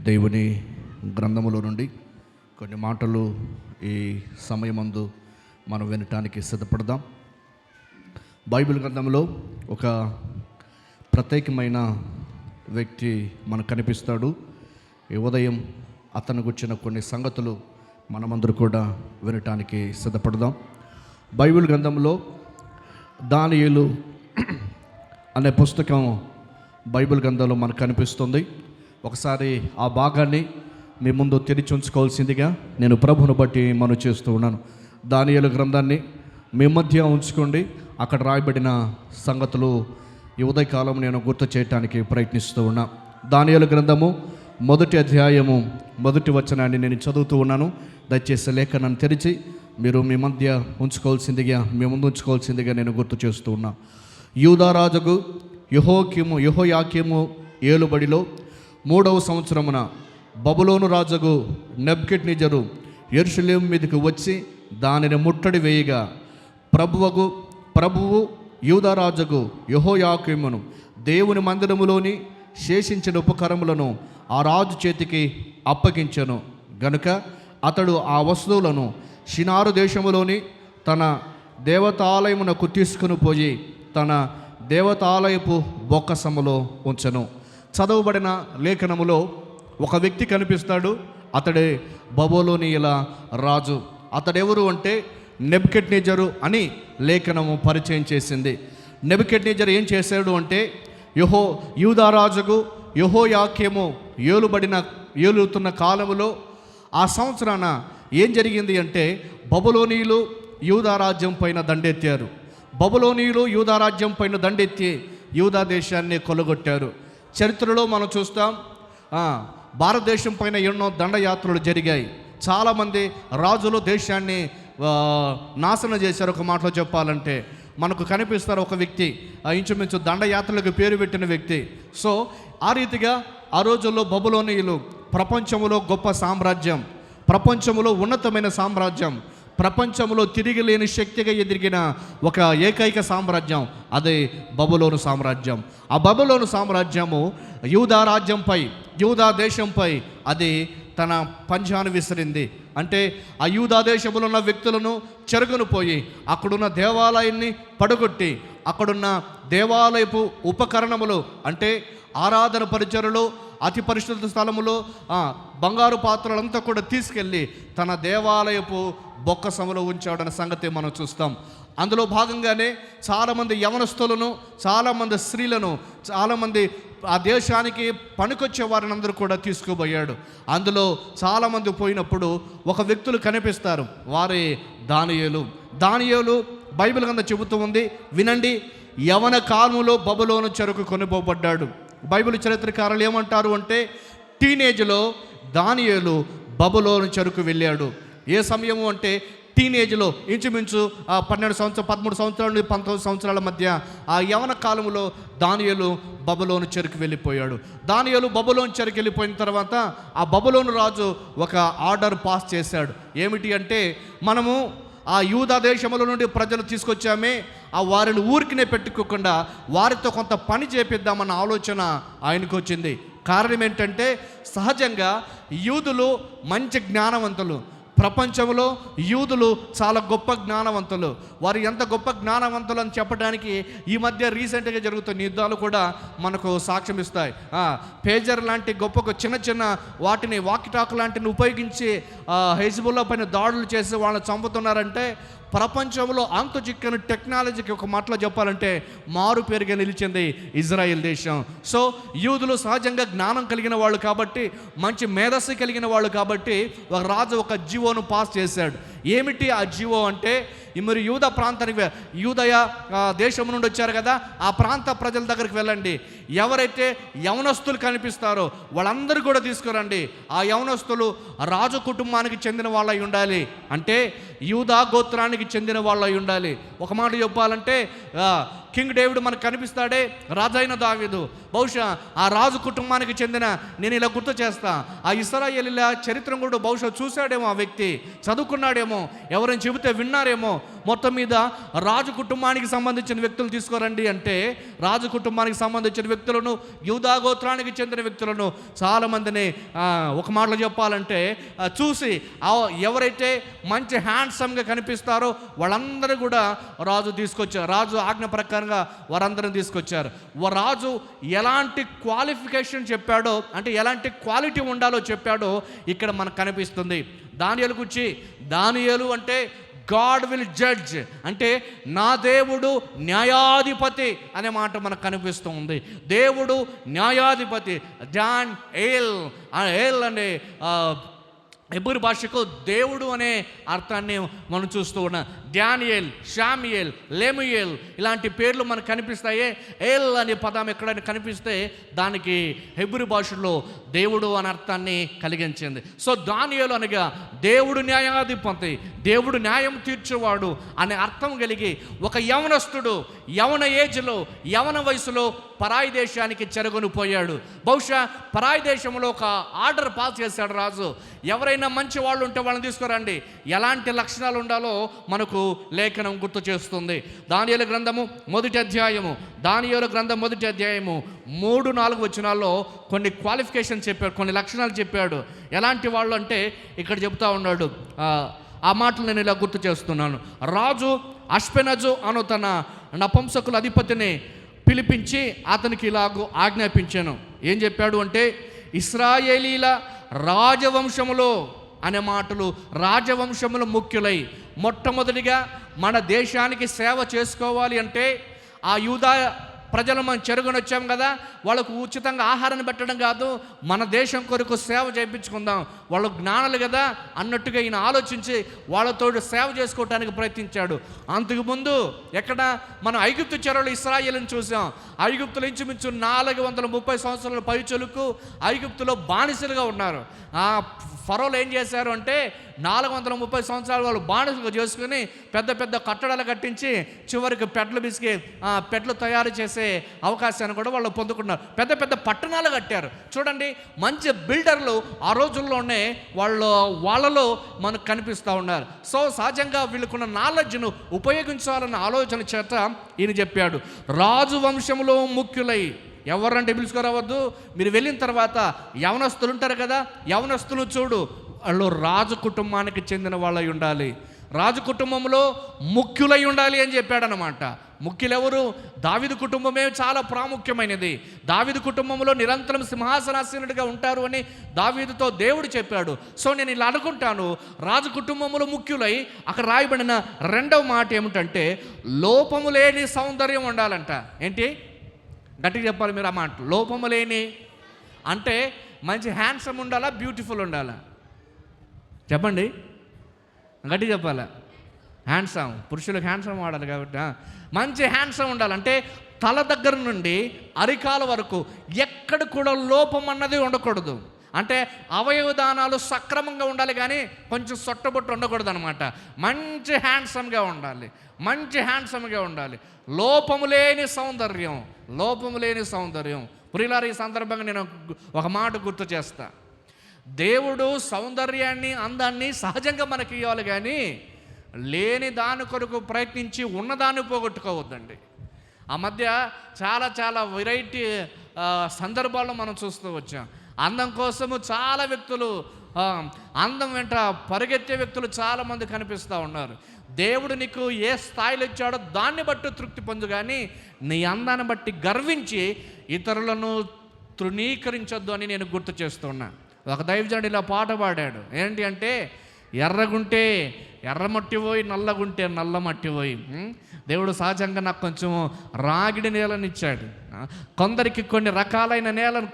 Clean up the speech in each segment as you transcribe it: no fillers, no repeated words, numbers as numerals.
దేవుని గ్రంథములో నుండి కొన్ని మాటలు ఈ సమయమందు మనం వినటానికి సిద్ధపడదాం. బైబిల్ గ్రంథంలో ఒక ప్రత్యేకమైన వ్యక్తి మనకు కనిపిస్తాడు. ఈ ఉదయం అతను గుర్చిన కొన్ని సంగతులు మనమందరూ కూడా వినటానికి సిద్ధపడదాం. బైబిల్ గ్రంథంలో దానియేలు అనే పుస్తకం బైబిల్ గ్రంథంలో మనకు కనిపిస్తుంది. ఒకసారి ఆ భాగాన్ని మీ ముందు తెరిచి ఉంచుకోవాల్సిందిగా నేను ప్రభువును బట్టి మనం చేస్తూ ఉన్నాను. దానియేలు గ్రంథాన్ని మీ మధ్య ఉంచుకోండి. అక్కడ రాయబడిన సంగతులు ఈ ఉదయకాలం నేను గుర్తు చేయడానికి ప్రయత్నిస్తూ ఉన్నా. దానియేలు గ్రంథము 1వ అధ్యాయము 1వ వచనాన్ని నేను చదువుతూ ఉన్నాను. దయచేసి లేఖనాన్ని తెరిచి మీరు మీ మధ్య ఉంచుకోవాల్సిందిగా, మీ ముందు ఉంచుకోవాల్సిందిగా నేను గుర్తు చేస్తూ ఉన్నా. యూదా రాజుకు యెహోయాకీము ఏలుబడిలో 3వ సంవత్సరమున బబులోను రాజుకు నెబుకద్నెజరు యెరూషలేము మీదకి వచ్చి దానిని ముట్టడి వేయగా ప్రభువు యూదా రాజుకు యెహోయాకీమును దేవుని మందిరములోని శేషించిన ఉపకరములను ఆ రాజు చేతికి అప్పగించెను గనుక అతడు ఆ వస్తువులను షినారు దేశములోని తన దేవతాలయమునకు తీసుకుని పోయి తన దేవతాలయపు బొక్కసములో ఉంచెను. చదవబడిన లేఖనములో ఒక వ్యక్తి కనిపిస్తాడు. అతడే బబులోనీయుల రాజు. అతడెవరు అంటే నెబుకద్నెజరు అని లేఖనము పరిచయం చేసింది. నెబుకద్నెజరు ఏం చేశాడు అంటే యూదా రాజుకు యెహోయాకీము ఏలుతున్న కాలములో ఆ సంవత్సరాన ఏం జరిగింది అంటే బబులోనీయులు యూదా రాజ్యం పైన దండెత్తారు. బబులోనీయులు యూదా రాజ్యం పైన దండెత్తి యూదా దేశాన్ని కొల్లగొట్టారు. చరిత్రలో మనం చూస్తాం, భారతదేశం పైన ఎన్నో దండయాత్రలు జరిగాయి. చాలామంది రాజులు దేశాన్ని నాశనం చేశారు. ఒక మాటలో చెప్పాలంటే మనకు కనిపిస్తారు ఒక వ్యక్తి, ఇంచుమించు దండయాత్రలకు పేరు పెట్టిన వ్యక్తి. సో ఆ రీతిగా ఆ రోజుల్లో బబులోనీయులు ప్రపంచంలో గొప్ప సామ్రాజ్యం, ప్రపంచంలో ఉన్నతమైన సామ్రాజ్యం, ప్రపంచంలో తిరిగిలేని శక్తిగా ఎదిగిన ఒక ఏకైక సామ్రాజ్యం, అదే బబులోను సామ్రాజ్యం. ఆ బబులోను సామ్రాజ్యము యూదా రాజ్యంపై, యూదా దేశంపై అది తన పంజాను విసిరింది. అంటే ఆ యూదా దేశంలో ఉన్న వ్యక్తులను చెరుగును పోయి అక్కడున్న దేవాలయాన్ని పడగొట్టి అక్కడున్న దేవాలయపు ఉపకరణములు అంటే ఆరాధన పరిచరులు, అతి పరిశుద్ధ స్థలములో బంగారు పాత్రలంతా కూడా తీసుకెళ్ళి తన దేవాలయపు బొక్కసములో ఉంచాడన్న సంగతి మనం చూస్తాం. అందులో భాగంగానే చాలామంది యవనస్తులను, చాలామంది స్త్రీలను, చాలామంది ఆ దేశానికి పనికొచ్చే వారిని అందరూ కూడా తీసుకుపోయాడు. అందులో చాలామంది పోయినప్పుడు ఒక వ్యక్తులు కనిపిస్తారు, వారే దానియేలు. బైబిల్ కింద చెబుతూ ఉంది, వినండి. యవన కాలములో బబులోను చెరకు కొనిపోబడ్డాడు. బైబిల్ చరిత్రకారులు ఏమంటారు అంటే టీనేజ్లో దానియేలు బబులోను చెరకు వెళ్ళాడు. ఏ సమయము అంటే టీనేజ్లో, ఇంచుమించు 13 సంవత్సరాల నుండి 19 సంవత్సరాల మధ్య ఆ యవన కాలంలో దానియేలు బబులోను చెరకు వెళ్ళిపోయాడు. దానియేలు బబులోను చెరకు వెళ్ళిపోయిన తర్వాత ఆ బబులోను రాజు ఒక ఆర్డర్ పాస్ చేశాడు. ఏమిటి అంటే మనము ఆ యూదా దేశముల నుండి ప్రజలు తీసుకొచ్చామే, ఆ వారిని ఊరికినే పెట్టుకోకుండా వారితో కొంత పని చేపిద్దామన్న ఆలోచన ఆయనకు వచ్చింది. కారణం ఏంటంటే సహజంగా యూదులు మంచి జ్ఞానవంతులు, ప్రపంచంలో యూదులు చాలా గొప్ప జ్ఞానవంతులు. వారు ఎంత గొప్ప జ్ఞానవంతులు అని చెప్పడానికి ఈ మధ్య రీసెంట్గా జరుగుతున్న యుద్ధాలు కూడా మనకు సాక్ష్యం ఇస్తాయి. పేజర్ లాంటి గొప్ప చిన్న వాటిని, వాకిటాకు లాంటిని ఉపయోగించి హెజ్బుల్లా పైన దాడులు చేసి వాళ్ళని చంపుతున్నారంటే ప్రపంచంలో అంతు చిక్కని టెక్నాలజీకి ఒక మాటలో చెప్పాలంటే మారు పేరుగా నిలిచింది ఇజ్రాయెల్ దేశం. సో యూదులు సహజంగా జ్ఞానం కలిగిన వాళ్ళు కాబట్టి, మంచి మేధస్సు కలిగిన వాళ్ళు కాబట్టి ఒక రాజు ఒక జీవోను పాస్ చేశాడు. ఏమిటి ఆ జీవో అంటే, మీరు యూదా ప్రాంతానికి, యూదయ దేశం నుండి వచ్చారు కదా, ఆ ప్రాంత ప్రజల దగ్గరికి వెళ్ళండి. ఎవరైతే యవనస్తులు కనిపిస్తారో వాళ్ళందరూ కూడా తీసుకురండి. ఆ యవనస్తులు రాజు కుటుంబానికి చెందిన వాళ్ళై ఉండాలి, అంటే యూదా గోత్రానికి చెందిన వాళ్ళై ఉండాలి. ఒక మాట చెప్పాలంటే కింగ్ డేవిడ్ మనకు కనిపిస్తాడే, రాజైన దావీదు. బహుశా ఆ రాజు కుటుంబానికి చెందిన, నేను ఇలా గుర్తు చేస్తా, ఆ ఇశ్రాయేలీయుల చరిత్ర కూడా బహుశా చూశాడేమో, ఆ వ్యక్తి చదువుకున్నాడేమో, ఎవరైనా చెబితే విన్నారేమో. మొత్తం మీద రాజు కుటుంబానికి సంబంధించిన వ్యక్తులు తీసుకోరండి అంటే, రాజు కుటుంబానికి సంబంధించిన వ్యక్తులను, యూదా గోత్రానికి చెందిన వ్యక్తులను చాలామందిని ఒక మాటలో చెప్పాలంటే చూసి ఎవరైతే మంచి హ్యాండ్సమ్గా కనిపిస్తారో వాళ్ళందరూ కూడా రాజు తీసుకొచ్చారు. రాజు ఆజ్ఞ ప్రకారంగా వారందరిని తీసుకొచ్చారు. రాజు ఎలాంటి క్వాలిఫికేషన్ చెప్పాడో, అంటే ఎలాంటి క్వాలిటీ ఉండాలో చెప్పాడో ఇక్కడ మనకు కనిపిస్తుంది. దానియేలు గురించి, దానియేలు అంటే గాడ్ విల్ జడ్జ్, అంటే నా దేవుడు న్యాయాధిపతి అనే మాట మనకు కనిపిస్తూ ఉంది. దేవుడు న్యాయాధిపతి. జాన్ ఏల్ అనే హెబ్రీ భాషకు దేవుడు అనే అర్థాన్ని మనం చూస్తూ ఉన్నాం. డానియేల్, షామియేల్, లెముయేల్ ఇలాంటి పేర్లు మనకు కనిపిస్తాయి. ఏల్ అనే పదం ఎక్కడైనా కనిపిస్తే దానికి హెబ్రీ భాషలో దేవుడు అనే అర్థాన్ని కలిగించింది. సో దానియేలు అనగా దేవుడు న్యాయాధిపతి, దేవుడు న్యాయం తీర్చేవాడు అనే అర్థం కలిగి ఒక యవనస్తుడు యవన ఏజ్లో, యవన వయసులో పరాయి దేశానికి చెరగొని పోయాడు. బహుశా పరాయి దేశంలో ఒక ఆర్డర్ పాస్ చేశాడు రాజు, ఎవరైనా మంచి వాళ్ళు ఉంటే వాళ్ళని తీసుకురండి. ఎలాంటి లక్షణాలు ఉండాలో మనకు లేఖనం గుర్తు చేస్తుంది. దానియేలు గ్రంథము మొదటి అధ్యాయము 3-4 వచనాల్లో కొన్ని క్వాలిఫికేషన్ చెప్పాడు, కొన్ని లక్షణాలు చెప్పాడు. ఎలాంటి వాళ్ళు అంటే ఇక్కడ చెప్తా ఉన్నాడు. ఆ మాటలు నేను ఇలా గుర్తు చేస్తున్నాను. రాజు అష్పెనజు అను తన నపుంసకుల అధిపతిని పిలిపించి అతనికి ఇలాగూ ఆజ్ఞాపించాను. ఏం చెప్పాడు అంటే, ఇశ్రాయేలీల రాజవంశములో అనే మాటలు, రాజవంశములు ముఖ్యులై మొట్టమొదటిగా మన దేశానికి సేవ చేసుకోవాలి అంటే, ఆ యూదా ప్రజలు మనం చెరుగుని వచ్చాం కదా, వాళ్ళకు ఉచితంగా ఆహారాన్ని పెట్టడం కాదు, మన దేశం కొరకు సేవ చేయించుకుందాం, వాళ్ళు జ్ఞానులు కదా అన్నట్టుగా ఈయన ఆలోచించి వాళ్ళతో సేవ చేసుకోవటానికి ప్రయత్నించాడు. అంతకుముందు ఎక్కడ మనం ఐగుప్తు చెరలో ఇశ్రాయేలుని చూసాం. ఐగుప్తులు ఇంచుమించు 430 సంవత్సరాల పైచొలుకు ఐగుప్తులో బానిసలుగా ఉన్నారు. ఆ ఫరోలు ఏం చేశారు అంటే 430 సంవత్సరాలు వాళ్ళు బానిసలుగా చేసుకుని పెద్ద పెద్ద కట్టడాలు కట్టించి చివరికి పెట్లు తయారు చేసే అవకాశాన్ని కూడా వాళ్ళు పొందుకున్నారు. పెద్ద పెద్ద పట్టణాలు కట్టారు. చూడండి, మంచి బిల్డర్లు ఆ రోజుల్లోనే వాళ్ళలో మనకు కనిపిస్తూ ఉన్నారు. సో సహజంగా వీళ్ళకున్న నాలెడ్జ్ను ఉపయోగించాలన్న ఆలోచన చేత ఈయన చెప్పాడు, రాజు వంశంలో ముఖ్యులై, ఎవరంటే పిలుచుకోరావద్దు, మీరు వెళ్ళిన తర్వాత యవనస్తులు ఉంటారు కదా, యవనస్తులు చూడు, వాళ్ళు రాజు కుటుంబానికి చెందిన వాళ్ళై ఉండాలి, రాజు కుటుంబంలో ముఖ్యులై ఉండాలి అని చెప్పాడనమాట. ముఖ్యులెవరు? దావీదు కుటుంబమే చాలా ప్రాముఖ్యమైనది. దావీదు కుటుంబంలో నిరంతరం సింహాసనాసీనుడిగా ఉంటారు అని దావీదుతో దేవుడు చెప్పాడు. సో నేను ఇలా అనుకుంటాను, రాజు కుటుంబంలో ముఖ్యులై, అక్కడ రాయబడిన రెండవ మాట ఏమిటంటే లోపము లేని సౌందర్యం ఉండాలంట. ఏంటి? గట్టిగా చెప్పాలి మీరు ఆ మాట. లోపము లేని అంటే మంచి హ్యాండ్సమ్ ఉండాలా, బ్యూటిఫుల్ ఉండాలా? చెప్పండి, గట్టిగా చెప్పాలా? హ్యాండ్సమ్, పురుషులకు హ్యాండ్సమ్ వాడాలి కాబట్టి మంచి హ్యాండ్సమ్ ఉండాలంటే తల దగ్గర నుండి అరికాల వరకు ఎక్కడ కూడా లోపం అన్నది ఉండకూడదు. అంటే అవయవదానాలు సక్రమంగా ఉండాలి, కానీ కొంచెం సొట్టబొట్టు ఉండకూడదు అనమాట. మంచి హ్యాండ్సమ్గా ఉండాలి, మంచి హ్యాండ్సమ్గా ఉండాలి. లోపము లేని సౌందర్యం, లోపము లేని సౌందర్యం. ప్రియులారా, ఈ సందర్భంగా నేను ఒక మాట గుర్తు చేస్తా. దేవుడు సౌందర్యాన్ని, అందాన్ని సహజంగా మనకి ఇవ్వాలి, కానీ లేని దాని కొరకు ప్రయత్నించి ఉన్నదాన్ని పోగొట్టుకోవద్దండి. ఆ మధ్య చాలా వెరైటీ సందర్భాల్లో మనం చూస్తూ వచ్చాం. అందం కోసము చాలా వ్యక్తులు, అందం వెంట పరిగెత్తే వ్యక్తులు చాలామంది కనిపిస్తూ ఉన్నారు. దేవుడు నీకు ఏ స్థాయిలో ఇచ్చాడో దాన్ని బట్టి తృప్తి పొందు, కానీ నీ అందాన్ని బట్టి గర్వించి ఇతరులను తృణీకరించొద్దు అని నేను గుర్తు చేస్తున్నా. ఒక దైవజనుడు ఇలా పాట పాడాడు. ఏంటి అంటే, ఎర్రగుంటే ఎర్రమట్టి పోయి, నల్లగుంటే నల్ల మట్టి పోయి. దేవుడు సహజంగా నాకు కొంచెం రాగిడి నేలను ఇచ్చాడు. కొందరికి కొన్ని రకాలైన నేలను,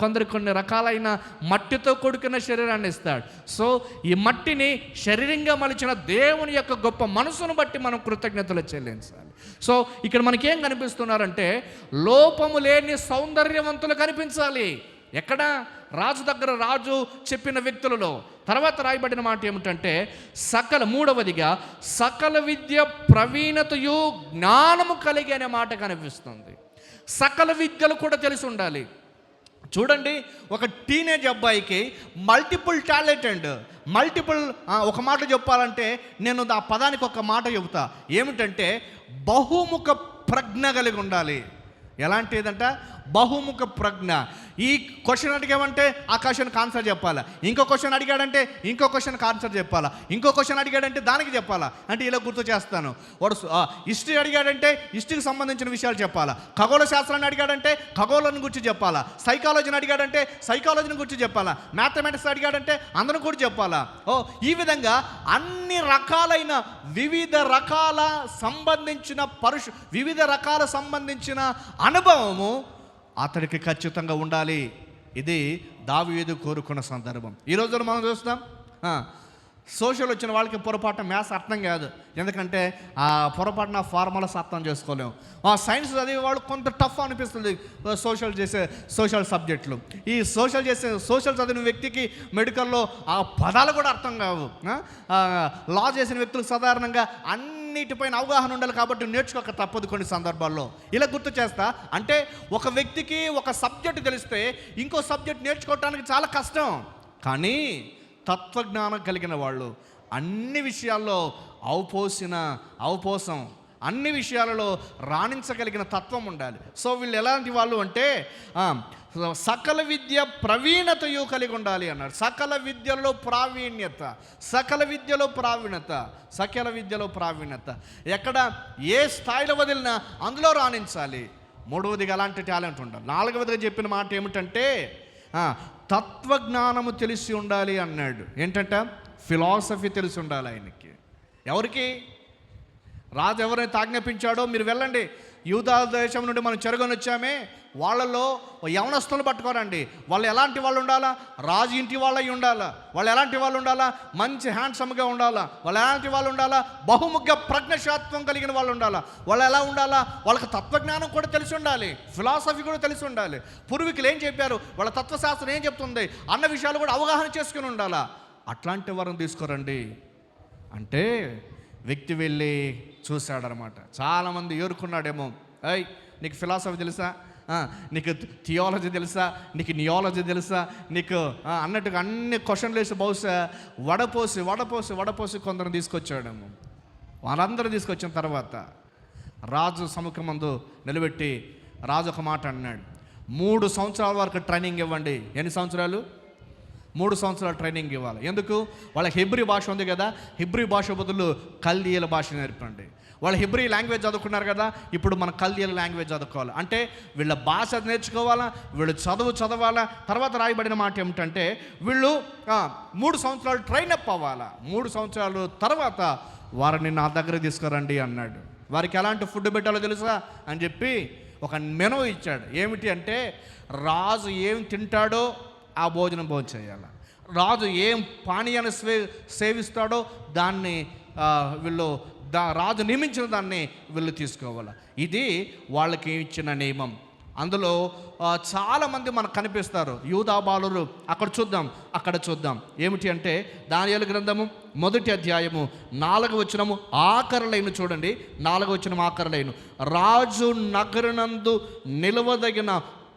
కొందరికి కొన్ని రకాలైన మట్టితో కూడుకున్న శరీరాన్ని ఇస్తాడు. సో ఈ మట్టిని శరీరంగా మలిచిన దేవుని యొక్క గొప్ప మనసును బట్టి మనం కృతజ్ఞతలు చెల్లించాలి. సో ఇక్కడ మనకేం కనిపిస్తున్నారంటే లోపము లేని సౌందర్యవంతులు కనిపించాలి. ఎక్కడ? రాజు దగ్గర, రాజు చెప్పిన వ్యక్తులలో. తర్వాత రాయబడిన మాట ఏమిటంటే మూడవదిగా సకల విద్య ప్రవీణతయు జ్ఞానము కలిగి అనే మాట కనిపిస్తుంది. సకల విద్యలు కూడా తెలిసి ఉండాలి. చూడండి, ఒక టీనేజ్ అబ్బాయికి మల్టిపుల్ టాలెంట్, మల్టిపుల్ ఒక మాట చెప్పాలంటే నేను ఆ పదానికి ఒక మాట చెబుతా. ఏమిటంటే బహుముఖ ప్రజ్ఞ కలిగి ఉండాలి. ఎలాంటిదంట? బహుముఖ ప్రజ్ఞ. ఈ క్వశ్చన్ అడిగామంటే ఆ క్వశ్చన్కి ఆన్సర్ చెప్పాలా, ఇంకో క్వశ్చన్ అడిగాడంటే ఇంకో క్వశ్చన్కి ఆన్సర్ చెప్పాలా, ఇంకో క్వశ్చన్ అడిగాడంటే దానికి చెప్పాలా. అంటే ఇలా గుర్తు చేస్తాను. వాడు హిస్టరీ అడిగాడంటే హిస్టరీకి సంబంధించిన విషయాలు చెప్పాలా, ఖగోళ శాస్త్రాన్ని అడిగాడంటే ఖగోళాన్ని గురించి చెప్పాలా, సైకాలజీని అడిగాడంటే సైకాలజీని గురించి చెప్పాలా, మ్యాథమెటిక్స్ అడిగాడంటే అందరిని కూడా చెప్పాలా. ఈ విధంగా అన్ని రకాలైన వివిధ రకాల సంబంధించిన అనుభవము అతడికి ఖచ్చితంగా ఉండాలి. ఇది దావీదు కోరుకున్న సందర్భం. ఈ రోజున మనం చూస్తాం, సోషల్ వచ్చిన వాళ్ళకి పొరపాటున మ్యాథ్స్ అర్థం కాదు. ఎందుకంటే ఆ పొరపాటున ఫార్ములాస్ అర్థం చేసుకోలేము. సైన్స్ చదివే వాళ్ళు కొంత టఫ్ అనిపిస్తుంది సోషల్ సబ్జెక్టులు. ఈ సోషల్ చదివిన వ్యక్తికి మెడికల్లో ఆ పదాలు కూడా అర్థం కావు. లా చేసిన వ్యక్తులకు సాధారణంగా అన్నిటిపైన అవగాహన ఉండాలి కాబట్టి నేర్చుకోక తప్పదు కొన్ని సందర్భాల్లో. ఇలా గుర్తు చేస్తా, అంటే ఒక వ్యక్తికి ఒక సబ్జెక్ట్ తెలిస్తే ఇంకో సబ్జెక్ట్ నేర్చుకోవటానికి చాలా కష్టం. కానీ తత్వజ్ఞానం కలిగిన వాళ్ళు అన్ని విషయాల్లో అవపోసం అన్ని విషయాలలో రాణించగలిగిన తత్వం ఉండాలి. సో వీళ్ళు ఎలాంటి వాళ్ళు అంటే సకల విద్య ప్రవీణతయు కలిగి ఉండాలి అన్నారు. సకల విద్యలో ప్రావీణ్యత ఎక్కడ ఏ స్థాయిలో వదిలినా అందులో రాణించాలి. మూడవదిగా అలాంటి టాలెంట్ ఉండాలి. నాలుగవదిగా చెప్పిన మాట ఏమిటంటే తత్వజ్ఞానము తెలిసి ఉండాలి అన్నాడు. ఏంటంట? ఫిలాసఫీ తెలిసి ఉండాలి ఆయనకి. ఎవరికి? రాజు ఎవరైతే ఆజ్ఞాపించాడో మీరు వెళ్ళండి, యూదా దేశం నుండి మనం చెరగొని వచ్చామే, వాళ్ళలో యవనస్తులు పట్టుకోరండి. వాళ్ళు ఎలాంటి వాళ్ళు ఉండాలా? రాజు ఇంటి వాళ్ళై ఉండాలా. వాళ్ళు ఎలాంటి వాళ్ళు ఉండాలా? మంచి హ్యాండ్సమ్గా ఉండాలా. వాళ్ళు ఎలాంటి వాళ్ళు ఉండాలా? బహుముఖ ప్రజ్ఞశాత్వం కలిగిన వాళ్ళు ఉండాలా. వాళ్ళు ఎలా ఉండాలా? వాళ్ళకి తత్వజ్ఞానం కూడా తెలిసి ఉండాలి, ఫిలాసఫీ కూడా తెలిసి ఉండాలి. పూర్వీకులు ఏం చెప్పారు, వాళ్ళ తత్వశాస్త్రం ఏం చెప్తుంది అన్న విషయాలు కూడా అవగాహన చేసుకుని ఉండాలా. అట్లాంటి వారిని తీసుకురండి అంటే వ్యక్తి వెళ్ళి చూశాడనమాట. చాలామంది ఏరుకున్నాడేమో, నీకు ఫిలాసఫీ తెలుసా, నీకు థియాలజీ తెలుసా, నీకు నియాలజీ తెలుసా, నీకు అన్నట్టుగా అన్ని క్వశ్చన్లు వేసి బహుశా వడపోసి కొందరు తీసుకొచ్చాడేమో. వాళ్ళందరూ తీసుకొచ్చిన తర్వాత రాజు సముఖం ముందు నిలబెట్టి రాజు ఒక మాట అన్నాడు, 3 సంవత్సరాల వరకు ట్రైనింగ్ ఇవ్వండి. ఎన్ని సంవత్సరాలు? 3 సంవత్సరాలు ట్రైనింగ్ ఇవ్వాలి. ఎందుకు? వాళ్ళకి హెబ్రీ భాష ఉంది కదా, హెబ్రీ భాష బదులు కల్దీయుల భాష నేర్పండి. వాళ్ళు హెబ్రీ లాంగ్వేజ్ చదువుకున్నారు కదా, ఇప్పుడు మన కల్దీయుల లాంగ్వేజ్ చదువుకోవాలి. అంటే వీళ్ళ భాష నేర్చుకోవాలా, వీళ్ళు చదవాలా. తర్వాత రాయబడిన మాట ఏమిటంటే వీళ్ళు 3 సంవత్సరాలు ట్రైన్ అప్ అవ్వాలా. 3 సంవత్సరాలు తర్వాత వారిని నా దగ్గర తీసుకురండి అన్నాడు. వారికి ఎలాంటి ఫుడ్ పెట్టాలో తెలుసా అని చెప్పి ఒక మెనూ ఇచ్చాడు. ఏమిటి అంటే రాజు ఏం తింటాడో ఆ భోజనం చేయాలి, రాజు ఏం పానీయాన్ని సేవిస్తాడో దాన్ని వీళ్ళు రాజు నియమించిన దాన్ని వీళ్ళు తీసుకోవాలి. ఇది వాళ్ళకి ఇచ్చిన నియమం. అందులో చాలామంది మనకు కనిపిస్తారు, యూదా బాలురు. అక్కడ చూద్దాం ఏమిటి అంటే దానియేలు గ్రంథము 1వ అధ్యాయము 4వ వచనము ఆఖరి లైను చూడండి. 4వ వచనం ఆఖరి లైను, రాజు నగరునందు నిలవదగిన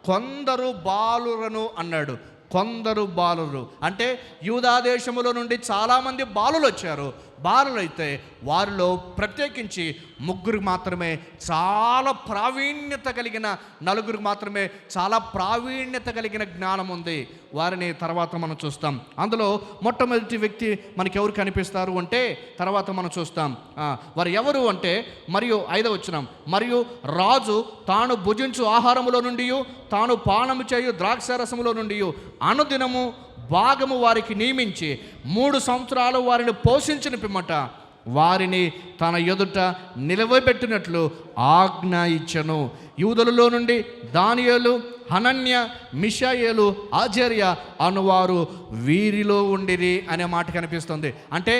కొందరు బాలురను అన్నాడు. కొందరు బాలురు అంటే యూదా దేశములో నుండి చాలామంది బాలులు వచ్చారు. బాలులైతే వారిలో ప్రత్యేకించి 3 మాత్రమే చాలా ప్రావీణ్యత కలిగిన, 4 మాత్రమే చాలా ప్రావీణ్యత కలిగిన జ్ఞానం ఉంది. వారిని తర్వాత మనం చూస్తాం. అందులో మొట్టమొదటి వ్యక్తి మనకి ఎవరు కనిపిస్తారు అంటే తర్వాత మనం చూస్తాం. వారు ఎవరు అంటే మరియు 5వ వచనం, మరియు రాజు తాను భుజించు ఆహారములో నుండి తాను పానము చేయు ద్రాక్షారసములో నుండి అనుదినము భాగము వారికి నియమించి 3 సంవత్సరాలు వారిని పోషించిన పిమ్మట వారిని తన ఎదుట నిలవబెట్టినట్లు ఆజ్ఞ ఇచ్చెను. యూదులలో నుండి దానియేలు, హనన్య, మిషాయేలు, అజర్య అనువారు వీరిలో ఉండిరి అనే మాట కనిపిస్తుంది. అంటే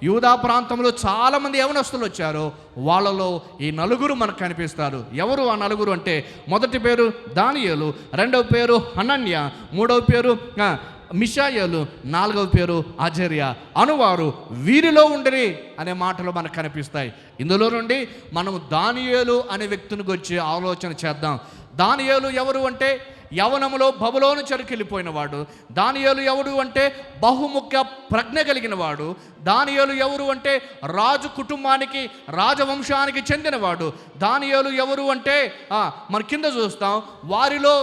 యూదా ప్రాంతంలో చాలామంది యవనస్తులు వచ్చారు. వాళ్ళలో ఈ 4 మనకు కనిపిస్తారు. ఎవరు ఆ 4 అంటే మొదటి పేరు దానియేలు, 2వ పేరు హనన్య, 3వ పేరు మిషాయేలు, 4వ పేరు అజర్య అనువారు వీరిలో ఉండిరి అనే మాటలు మనకు కనిపిస్తాయి. ఇందులో నుండి మనం దానియేలు అనే వ్యక్తిని గురించి ఆలోచన చేద్దాం. దానియేలు ఎవరు అంటే యవనములో బబులోను చెరుకెళ్ళిపోయిన వాడు. దానియేలు ఎవడు అంటే బహుముఖ్య ప్రజ్ఞ కలిగిన వాడు. దానియేలు ఎవరు అంటే రాజు కుటుంబానికి, రాజవంశానికి చెందినవాడు. దానియేలు ఎవరు అంటే మన కింద చూస్తాం, వారిలో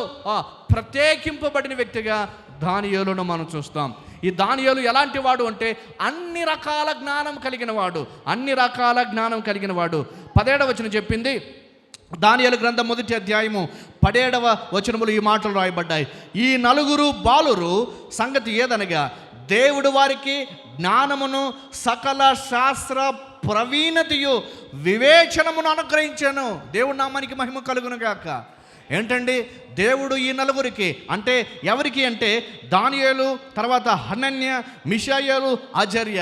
ప్రత్యేకింపబడిన వ్యక్తిగా దానియేలును మనం చూస్తాం. ఈ దానియేలు ఎలాంటి వాడు అంటే అన్ని రకాల జ్ఞానం కలిగిన వాడు, అన్ని రకాల జ్ఞానం కలిగిన వాడు. 17వ వచనం చెప్పింది, దానియేలు గ్రంథం 1వ అధ్యాయము 17వ వచనములు ఈ మాటలు రాయబడ్డాయి. ఈ నలుగురు బాలురు సంగతి ఏదనగా, దేవుడు వారికి జ్ఞానమును సకల శాస్త్ర ప్రవీణతయు వివేచనమును అనుగ్రహించాను. దేవుడి నామానికి మహిమ కలుగును గాక. ఏంటండి దేవుడు ఈ నలుగురికి అంటే ఎవరికి అంటే దానియేలు, తర్వాత హనన్య, మిషాయేలు, అజర్య.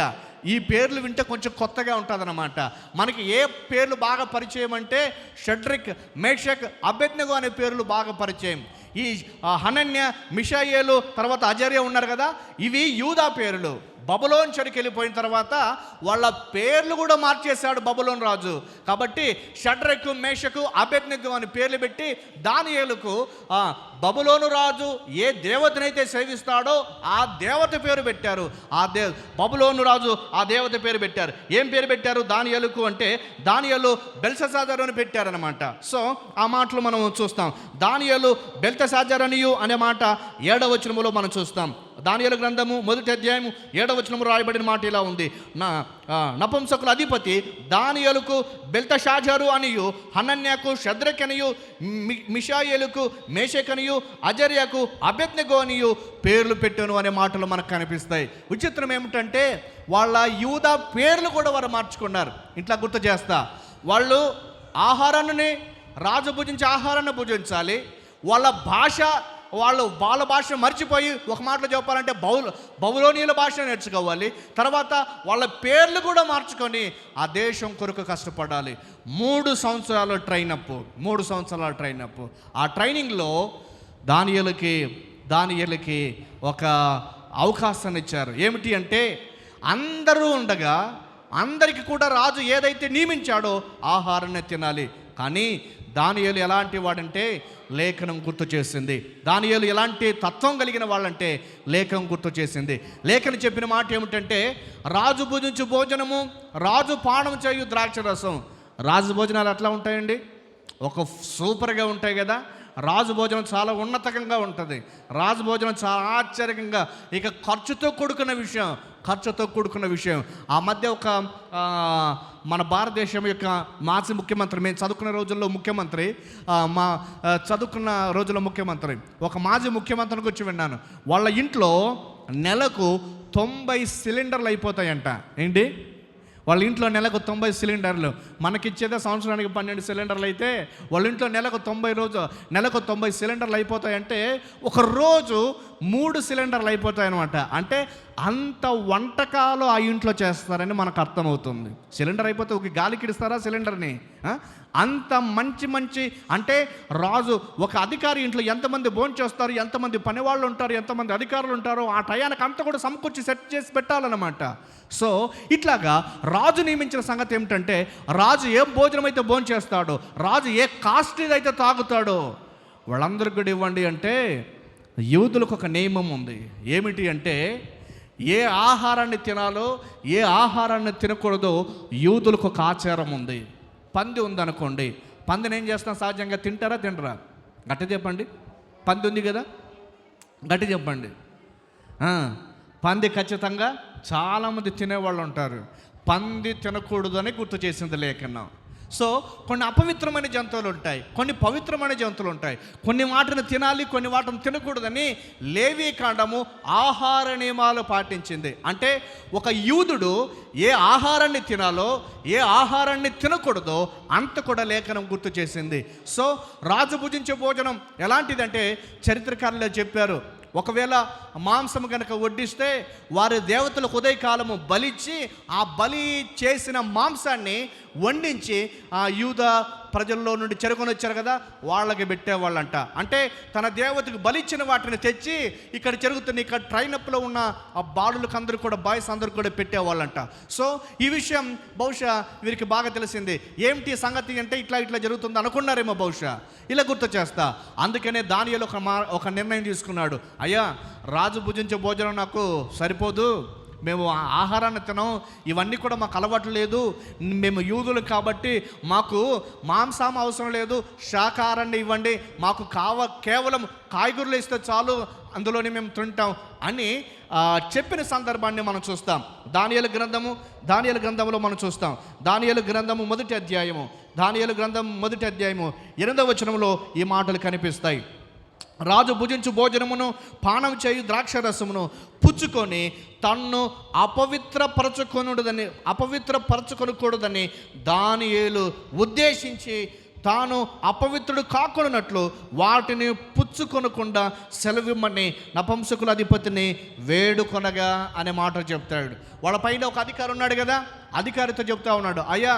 ఈ పేర్లు వింటే కొంచెం కొత్తగా ఉంటుందన్నమాట. మనకి ఏ పేర్లు బాగా పరిచయం అంటే షడ్రిక్, మేషక్, అబేద్నెగో అనే పేర్లు బాగా పరిచయం. ఈ హనన్య, మిషాయేలు, తర్వాత అజర్య ఉన్నారు కదా, ఇవి యూదా పేర్లు. బబులోన్ చెడుకి వెళ్ళిపోయిన తర్వాత వాళ్ళ పేర్లు కూడా మార్చేశాడు బబులోన్ రాజు. కాబట్టి షడ్రకు, మేషకు, అబేద్నెగో అని పేర్లు పెట్టి దానియేలుకు బబులోను రాజు ఏ దేవతనైతే సేవిస్తాడో ఆ దేవత పేరు పెట్టారు. బబులోను రాజు ఆ దేవత పేరు పెట్టారు. ఏం పేరు పెట్టారు దానియేలుకు అంటే, దానియేలు బెల్షస్సాజరు అని పెట్టారనమాట. సో ఆ మాటలు మనం చూస్తాం. దానియేలు బెల్షస్సాజరనియు అనే మాట 7వ వచనములో మనం చూస్తాం. దానియేలు గ్రంథము 1వ అధ్యాయము 7వ వచనము రాయబడిన మాట ఇలా ఉంది, నపుంసకుల అధిపతి దానియేలుకు బెల్తషాజరు అనియు, హనన్యాకు షద్రకనియు, మిషాయేలుకు మేషకనియు, అజర్యకు అబేద్నెగో అనియు పేర్లు పెట్టాను అనే మాటలు మనకు కనిపిస్తాయి. విచిత్రం ఏమిటంటే వాళ్ళ యూదా పేర్లు కూడా వారు మార్చుకున్నారు. ఇట్లా గుర్తు చేస్తా, వాళ్ళు ఆహారాన్ని, రాజు భుజించే ఆహారాన్ని భుజించాలి. వాళ్ళ భాష మర్చిపోయి ఒక మాటలో చెప్పాలంటే బబులోనీయుల భాష నేర్చుకోవాలి. తర్వాత వాళ్ళ పేర్లు కూడా మార్చుకొని ఆ దేశం కొరకు కష్టపడాలి. 3 సంవత్సరాల ట్రైనప్. ఆ ట్రైనింగ్లో దానియేలుకి ఒక అవకాశాన్ని ఇచ్చారు. ఏమిటి అంటే అందరూ ఉండగా అందరికీ కూడా రాజు ఏదైతే నియమించాడో ఆహారాన్ని తినాలి. కానీ దానియేలు ఎలాంటి వాడంటే లేఖనం గుర్తు చేసింది. దానియేలు ఎలాంటి తత్వం కలిగిన వాళ్ళంటే లేఖనం గుర్తు చేసింది. లేఖనం చెప్పిన మాట ఏమిటంటే, రాజు భుజించు భోజనము, రాజు పానం చేయు ద్రాక్షరసం. రాజు భోజనాలు ఎట్లా ఉంటాయండి? ఒక సూపర్గా ఉంటాయి కదా. రాజు భోజనం చాలా ఉన్నతంగా ఉంటుంది. రాజు భోజనం చాలా ఆశ్చర్యంగా, ఇక ఖర్చుతో కూడుకున్న విషయం. ఆ మధ్య ఒక మన భారతదేశం యొక్క మాజీ ముఖ్యమంత్రి, మేము చదువుకున్న రోజుల్లో ముఖ్యమంత్రి, ఒక మాజీ ముఖ్యమంత్రిని గురించి విన్నాను. వాళ్ళ ఇంట్లో నెలకు 90 సిలిండర్లు అయిపోతాయంట. ఏంటి? వాళ్ళ ఇంట్లో నెలకు 90 సిలిండర్లు. మనకిచ్చేదే సంవత్సరానికి 12 సిలిండర్లు అయితే వాళ్ళ ఇంట్లో నెలకు 90 సిలిండర్లు అయిపోతాయంటే ఒక రోజు 3 సిలిండర్లు అయిపోతాయన్నమాట. అంటే అంత వంటకాలు ఆ ఇంట్లో చేస్తారని మనకు అర్థమవుతుంది. సిలిండర్ అయిపోతే ఒక గాలికి ఇస్తారా సిలిండర్ని? అంత మంచి అంటే రాజు ఒక అధికారి ఇంట్లో ఎంతమంది భోంచేస్తారు, ఎంతమంది పనివాళ్ళు ఉంటారు, ఎంతమంది అధికారులు ఉంటారో ఆ టయానికి అంతా కూడా సమకూర్చి సెట్ చేసి పెట్టాలన్నమాట. సో ఇట్లాగా రాజు నియమించిన సంగతి ఏమిటంటే, రాజు ఏ భోజనం అయితే భోంచేస్తాడో, రాజు ఏ కాస్ట్లీది అయితే తాగుతాడో వాళ్ళందరికీ కూడా ఇవ్వండి అంటే, యూదులకు ఒక నియమం ఉంది. ఏమిటి అంటే, ఏ ఆహారాన్ని తినాలో ఏ ఆహారాన్ని తినకూడదో యూదులకు ఒక ఆచారం ఉంది. పంది ఉందనుకోండి, పందిని ఏం చేస్తాం సహజంగా? తినరా? గట్టి చెప్పండి. పంది ఉంది కదా, గట్టి చెప్పండి. పంది ఖచ్చితంగా చాలామంది తినేవాళ్ళు ఉంటారు. పంది తినకూడదు అని గుర్తు చేసింది లేఖనం. సో కొన్ని అపవిత్రమైన జంతువులు ఉంటాయి, కొన్ని పవిత్రమైన జంతువులు ఉంటాయి. కొన్ని వాటిని తినాలి, కొన్ని వాటిని తినకూడదని లేవీకాండము ఆహార నియమాలు పాటించింది. అంటే ఒక యూదుడు ఏ ఆహారాన్ని తినాలో ఏ ఆహారాన్ని తినకూడదో అంత కూడా లేఖనం గుర్తు చేసింది. సో రాజు భుజించే భోజనం ఎలాంటిదంటే చరిత్రకారులు చెప్పారు, ఒకవేళ మాంసం కనుక వడ్డిస్తే వారి దేవతలకు ఉదయకాలము బలిచ్చి ఆ బలి చేసిన మాంసాన్ని వండించి ఆ యూద ప్రజల్లో నుండి చెరుకొని వచ్చారు కదా, వాళ్ళకి పెట్టేవాళ్ళంట. అంటే తన దేవతకు బలిచ్చిన వాటిని తెచ్చి ఇక్కడ జరుగుతున్న ఇక్కడ ట్రైనప్లో ఉన్న ఆ బాలులకు అందరూ కూడా, బాయ్స్ అందరూ కూడా పెట్టేవాళ్ళంట. సో ఈ విషయం బహుశా వీరికి బాగా తెలిసింది. ఏమిటి సంగతి అంటే ఇట్లా జరుగుతుంది అనుకున్నారేమో బహుశా. ఇలా గుర్తు చేస్తా. అందుకనే దానియేలు ఒక నిర్ణయం తీసుకున్నాడు. అయ్యా, రాజు భుజించే భోజనం నాకు సరిపోదు, మేము ఆహారాన్ని తినం, ఇవన్నీ కూడా మాకు అలవాటు లేదు, మేము యూదులు కాబట్టి మాకు మాంసం అవసరం లేదు, శాకాహారాన్ని ఇవ్వండి, మాకు కేవలం కాయగూరలు ఇస్తే చాలు, అందులోనే మేము తింటాం అని చెప్పిన సందర్భాన్ని మనం చూస్తాం. దానియేలు గ్రంథంలో మనం చూస్తాం. దానియేలు గ్రంథము మొదటి అధ్యాయము 8వ వచనంలో ఈ మాటలు కనిపిస్తాయి. రాజు భుజించు భోజనమును పానం చేయు ద్రాక్షరసమును పుచ్చుకొని తన్ను అపవిత్రపరచుకొనకూడదని దానియేలు ఉద్దేశించి తాను అపవిత్రుడు కాకున్నట్లు వాటిని పుచ్చుకొనకుండా సెలవిమ్మని నపుంసకుల అధిపతిని వేడుకొనగా అనే మాట చెప్తాడు. వాళ్ళ పైన ఒక అధికారి ఉన్నాడు కదా, అధికారితో చెప్తా ఉన్నాడు, అయ్యా,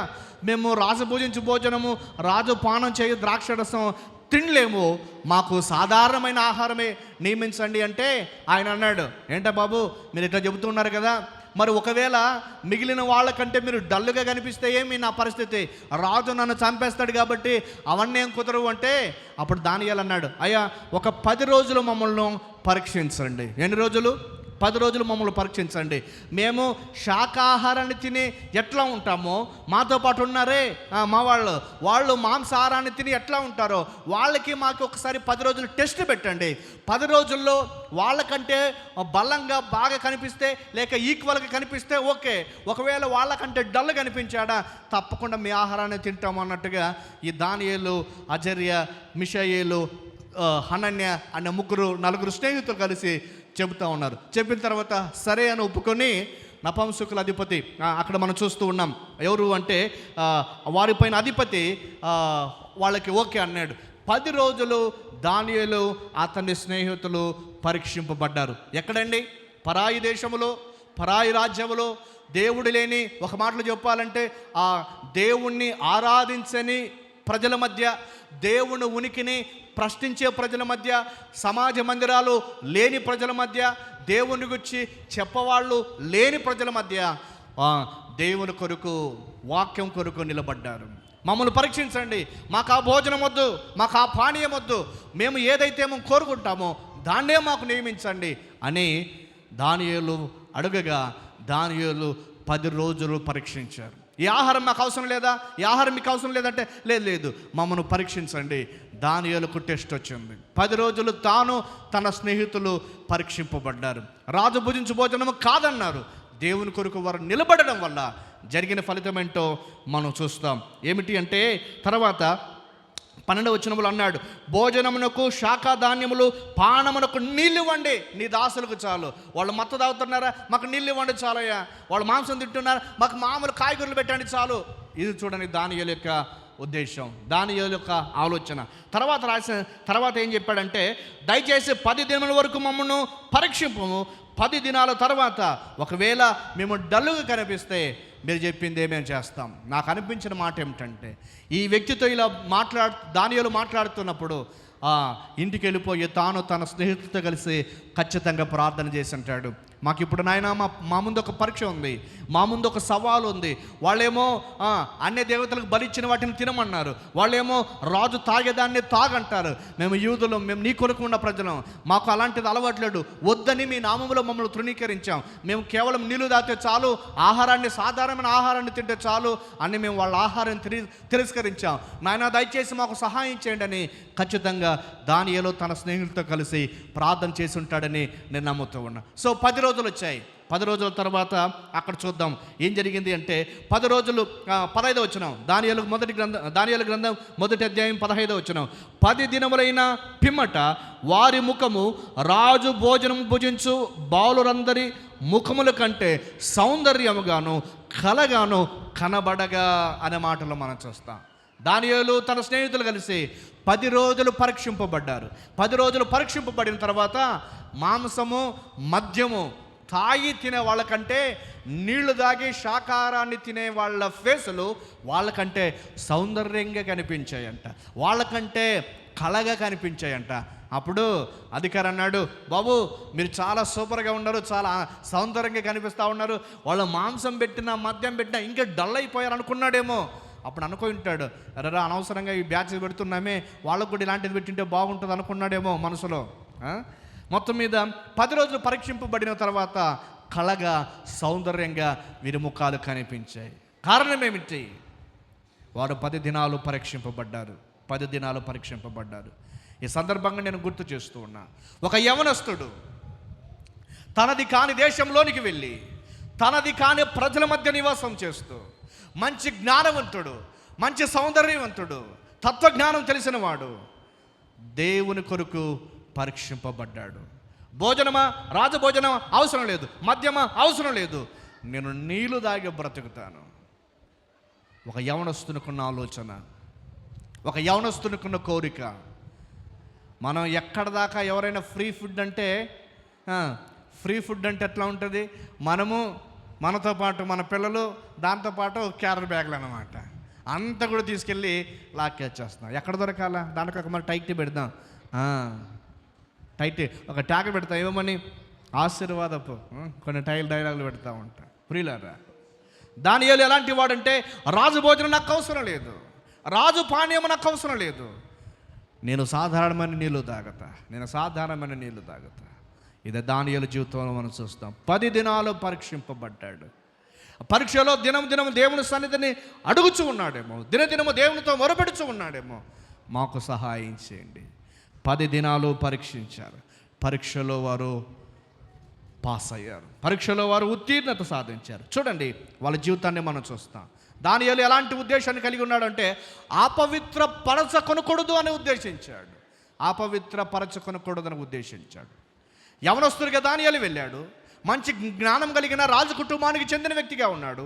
మేము రాజు భుజించు భోజనము, రాజు పానం చేయు ద్రాక్షరసం తినలేము, మాకు సాధారణమైన ఆహారమే నియమించండి అంటే ఆయన అన్నాడు, ఏంటా బాబు మీరు ఇట్లా చెబుతున్నారు కదా, మరి ఒకవేళ మిగిలిన వాళ్ళకంటే మీరు డల్లుగా కనిపిస్తే ఏమి నా పరిస్థితి, రాజు నన్ను చంపేస్తాడు కాబట్టి అవన్నీ ఏం కుదరవు అంటే, అప్పుడు దానియేలు అన్నాడు, అయ్యా, ఒక 10 రోజులు మమ్మల్ని పరీక్షించండి. ఎన్ని రోజులు? 10 రోజులు మమ్మల్ని పరీక్షించండి. మేము శాకాహారాన్ని తిని ఎట్లా ఉంటామో, మాతో పాటు ఉన్నారే మా వాళ్ళు మాంసాహారాన్ని తిని ఎట్లా ఉంటారో వాళ్ళకి మాకు ఒకసారి 10 రోజులు టెస్ట్ పెట్టండి. 10 రోజుల్లో వాళ్ళకంటే బలంగా బాగా కనిపిస్తే, లేక ఈక్వల్గా కనిపిస్తే ఓకే, ఒకవేళ వాళ్ళకంటే డల్ కనిపించాడా తప్పకుండా మీ ఆహారాన్ని తింటాము అన్నట్టుగా ఈ దానియేలు, అజర్య, మిషాయేలు, హనన్య అనే 4 స్నేహితులు కలిసి చెబుతూ ఉన్నారు. చెప్పిన తర్వాత సరే అని ఒప్పుకొని నపుంసకుల అధిపతి, అక్కడ మనం చూస్తూ ఉన్నాం, ఎవరు అంటే వారిపైన అధిపతి వాళ్ళకి ఓకే అన్నాడు. 10 రోజులు దానియేలు అతని స్నేహితులు పరీక్షింపబడ్డారు. ఎక్కడండి? పరాయి దేశములో, పరాయి రాజ్యములో, దేవుడు లేని, ఒక మాటలో చెప్పాలంటే ఆ దేవుణ్ణి ఆరాధించని ప్రజల మధ్య, దేవుని ఉనికిని ప్రశ్నించే ప్రజల మధ్య, సమాజ మందిరాలు లేని ప్రజల మధ్య, దేవుని గురించి చెప్పవాళ్ళు లేని ప్రజల మధ్య దేవుని కొరకు, వాక్యం కొరకు నిలబడ్డారు. మమ్మల్ని పరీక్షించండి, మాకు ఆ భోజనం వద్దు, మాకు ఆ పానీయం వద్దు, మేము ఏదైతే మేము కోరుకుంటామో దాన్నే మాకు నియమించండి అని దానియేలు అడుగగా దానియేలు 10 రోజులు పరీక్షించారు. ఈ ఆహారం మాకు అవసరం లేదా, ఈ ఆహారం మీకు అవసరం లేదంటే, లేదు మమ్మల్ని పరీక్షించండి. దానియేలుకు టెస్ట్ వచ్చింది. 10 రోజులు తాను తన స్నేహితులు పరీక్షింపబడ్డారు. రాజు భుజించు భోజనము కాదన్నారు. దేవుని కొరకు వారు నిలబడడం వల్ల జరిగిన ఫలితం ఏంటో మనం చూస్తాం. ఏమిటి అంటే తర్వాత 12వ వచనములు అన్నాడు, భోజనమునకు శాఖాధాన్యములు, పానమునకు నీళ్ళు ఇవ్వండి, నీ దాసులకు చాలు. వాళ్ళు మత్తు తాగుతున్నారా, మాకు నీళ్ళు ఇవ్వండి చాలయ్యా. వాళ్ళు మాంసం తింటున్నారా, మాకు మామూలు కాయగూరలు పెట్టండి చాలు. ఇది చూడండి దానియేలు యొక్క ఉద్దేశం, దానియేలు యొక్క ఆలోచన. తర్వాత ఏం చెప్పాడంటే, దయచేసి 10 దినముల వరకు మమ్మల్ని పరీక్షింపము, 10 దినాల తర్వాత ఒకవేళ మేము డల్లుగా కనిపిస్తే మీరు చెప్పింది ఏమేమి చేస్తాం. నాకు అనిపించిన మాట ఏమిటంటే, ఈ వ్యక్తితో ఇలా దానియేలు మాట్లాడుతున్నప్పుడు ఇంటికి వెళ్ళిపోయి తాను తన స్నేహితులతో కలిసి ఖచ్చితంగా ప్రార్థన చేసి అంటాడు, మాకు ఇప్పుడు నాయన మా ముందు ఒక పరీక్ష ఉంది, మా ముందు ఒక సవాలు ఉంది. వాళ్ళేమో అన్య దేవతలకు బలిచ్చిన వాటిని తినమన్నారు, వాళ్ళేమో రాజు తాగేదాన్ని తాగంటారు. మేము యూదులు, మేము నీ కొరకు ఉన్న ప్రజలం, మాకు అలాంటిది అలవాట్లేదు, వద్దని మీ నామములో మమ్మల్ని తృణీకరించాం, మేము కేవలం నీళ్ళు తాగితే చాలు, సాధారణమైన ఆహారాన్ని తింటే చాలు అని మేము వాళ్ళ ఆహారాన్ని తిరస్కరించాం. నాయన దయచేసి మాకు సహాయం చేయండి అని ఖచ్చితంగా దానియేలు తన స్నేహితులతో కలిసి ప్రార్థన చేసి ఉంటాడని నేను నమ్ముతూ ఉన్నా. సో 10 రోజులు వచ్చాయి. 10 రోజుల తర్వాత అక్కడ చూద్దాం ఏం జరిగింది అంటే, 10 రోజులు 15వ వచనం, దానియేలు గ్రంథం మొదటి అధ్యాయం 15వ వచనం, 10 దినములైన పిమ్మట వారి ముఖము రాజు భోజనం భుజించు బాలురందరి ముఖముల కంటే సౌందర్యముగాను కలగాను కనబడగా అనే మాటలు మనం చూస్తాం. దానియేలు తన స్నేహితులు కలిసి 10 రోజులు పరీక్షింపబడ్డారు. 10 రోజులు పరీక్షింపబడిన తర్వాత మాంసము, మద్యము తాగి తినే వాళ్ళకంటే నీళ్లు తాగి శాకాహారాన్ని తినే వాళ్ళ ఫేసులు వాళ్ళకంటే సౌందర్యంగా కనిపించాయంట, వాళ్ళకంటే కళగా కనిపించాయంట. అప్పుడు అధికారి అన్నాడు, బాబు మీరు చాలా సూపర్గా ఉన్నారు, చాలా సౌందర్యంగా కనిపిస్తూ ఉన్నారు, వాళ్ళు మాంసం పెట్టినా మద్యం పెట్టినా ఇంకా డల్ అయిపోయారు అనుకున్నాడేమో. అప్పుడు అనుకుంటాడు, అరే అనవసరంగా ఈ బ్యాచ్ పెడుతున్నామే, వాళ్ళకు కూడా ఇలాంటిది పెట్టింటే బాగుంటుంది అనుకున్నాడేమో మనసులో. మొత్తం మీద 10 రోజులు పరీక్షింపబడిన తర్వాత కళగా సౌందర్యంగా వీరి ముఖాలు కనిపించాయి. కారణం ఏమిటి? వారు 10 దినాలు పరీక్షింపబడ్డారు. 10 దినాలు పరీక్షింపబడ్డారు. ఈ సందర్భంగా నేను గుర్తు చేస్తూ ఉన్నా, ఒక యవనస్తుడు తనది కాని దేశంలోనికి వెళ్ళి తనది కాని ప్రజల మధ్య నివాసం చేస్తూ మంచి జ్ఞానవంతుడు, మంచి సౌందర్యవంతుడు, తత్వజ్ఞానం తెలిసినవాడు దేవుని కొరకు పరీక్షింపబడ్డాడు. భోజనమా, రాజభోజనం అవసరం లేదు, మద్యమా అవసరం లేదు, నేను నీళ్లు దాగి బ్రతుకుతాను. ఒక యవనస్తునికున్న ఆలోచన, ఒక యవనస్తునికున్న కోరిక. మనం ఎక్కడ దాకా ఎవరైనా ఫ్రీ ఫుడ్ అంటే ఎట్లా ఉంటుంది? మనతో పాటు మన పిల్లలు, దాంతోపాటు క్యారీ బ్యాగులు అన్నమాట, అంతా కూడా తీసుకెళ్ళి లాక్కేచ్చేస్తున్నాం. ఎక్కడ దొరకాలా? దానికి ఒక మరి టైట్ పెడదాం, టైట్ ఒక ట్యాగ్ పెడతాం, ఏమని ఆశీర్వాదపు కొన్ని డైలాగులు పెడతా ఉంటా. ప్రియులారా, దానియేలు ఎలాంటి వాడంటే, రాజు భోజనం నాకు అవసరం లేదు, రాజు పానీయం నాకు అవసరం లేదు, నేను సాధారణమైన నీళ్ళు తాగతా. ఇదే దానియేలు జీవితంలో మనం చూస్తాం. 10 దినాలు పరీక్షింపబడ్డాడు. పరీక్షలో దినం దేవుని సన్నిధిని అడుగుచూ ఉన్నాడేమో, దినదినము దేవునితో మొరపెడుచూ ఉన్నాడేమో, మాకు సహాయం చేయండి. 10 దినాలు పరీక్షించారు. పరీక్షలో వారు పాస్ అయ్యారు, పరీక్షలో వారు ఉత్తీర్ణత సాధించారు. చూడండి వాళ్ళ జీవితాన్ని మనం చూస్తాం. దానియేలు ఎలాంటి ఉద్దేశాన్ని కలిగి ఉన్నాడంటే, అపవిత్రపరచకొనకూడదు అని ఉద్దేశించాడు. యవనస్తుడిగా దానియేలు వెళ్ళాడు, మంచి జ్ఞానం కలిగిన రాజు కుటుంబానికి చెందిన వ్యక్తిగా ఉన్నాడు,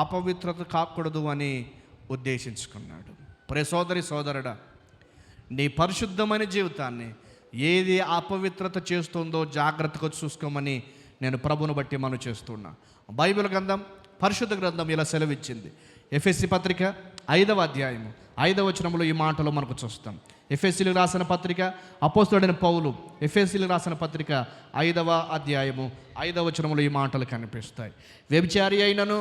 అపవిత్రత కాకూడదు అని ఉద్దేశించుకున్నాడు. ప్రియ సోదరుడా, నీ పరిశుద్ధమైన జీవితాన్ని ఏది అపవిత్రత చేస్తుందో జాగ్రత్తగా చూసుకోమని నేను ప్రభువును బట్టి మనం చేస్తున్నా. బైబిల్ గ్రంథం, పరిశుద్ధ గ్రంథం ఇలా సెలవిచ్చింది. ఎఫెసీ పత్రిక 5వ అధ్యాయము 5వ వచనంలో ఈ మాటలు మనకు చూస్తాం. ఎఫెసీలకు రాసిన పత్రిక, అపోస్తలుడైన పౌలు ఎఫెసీలకు రాసిన పత్రిక 5వ అధ్యాయము 5వ వచనంలో ఈ మాటలు కనిపిస్తాయి. వ్యభిచారి అయినను,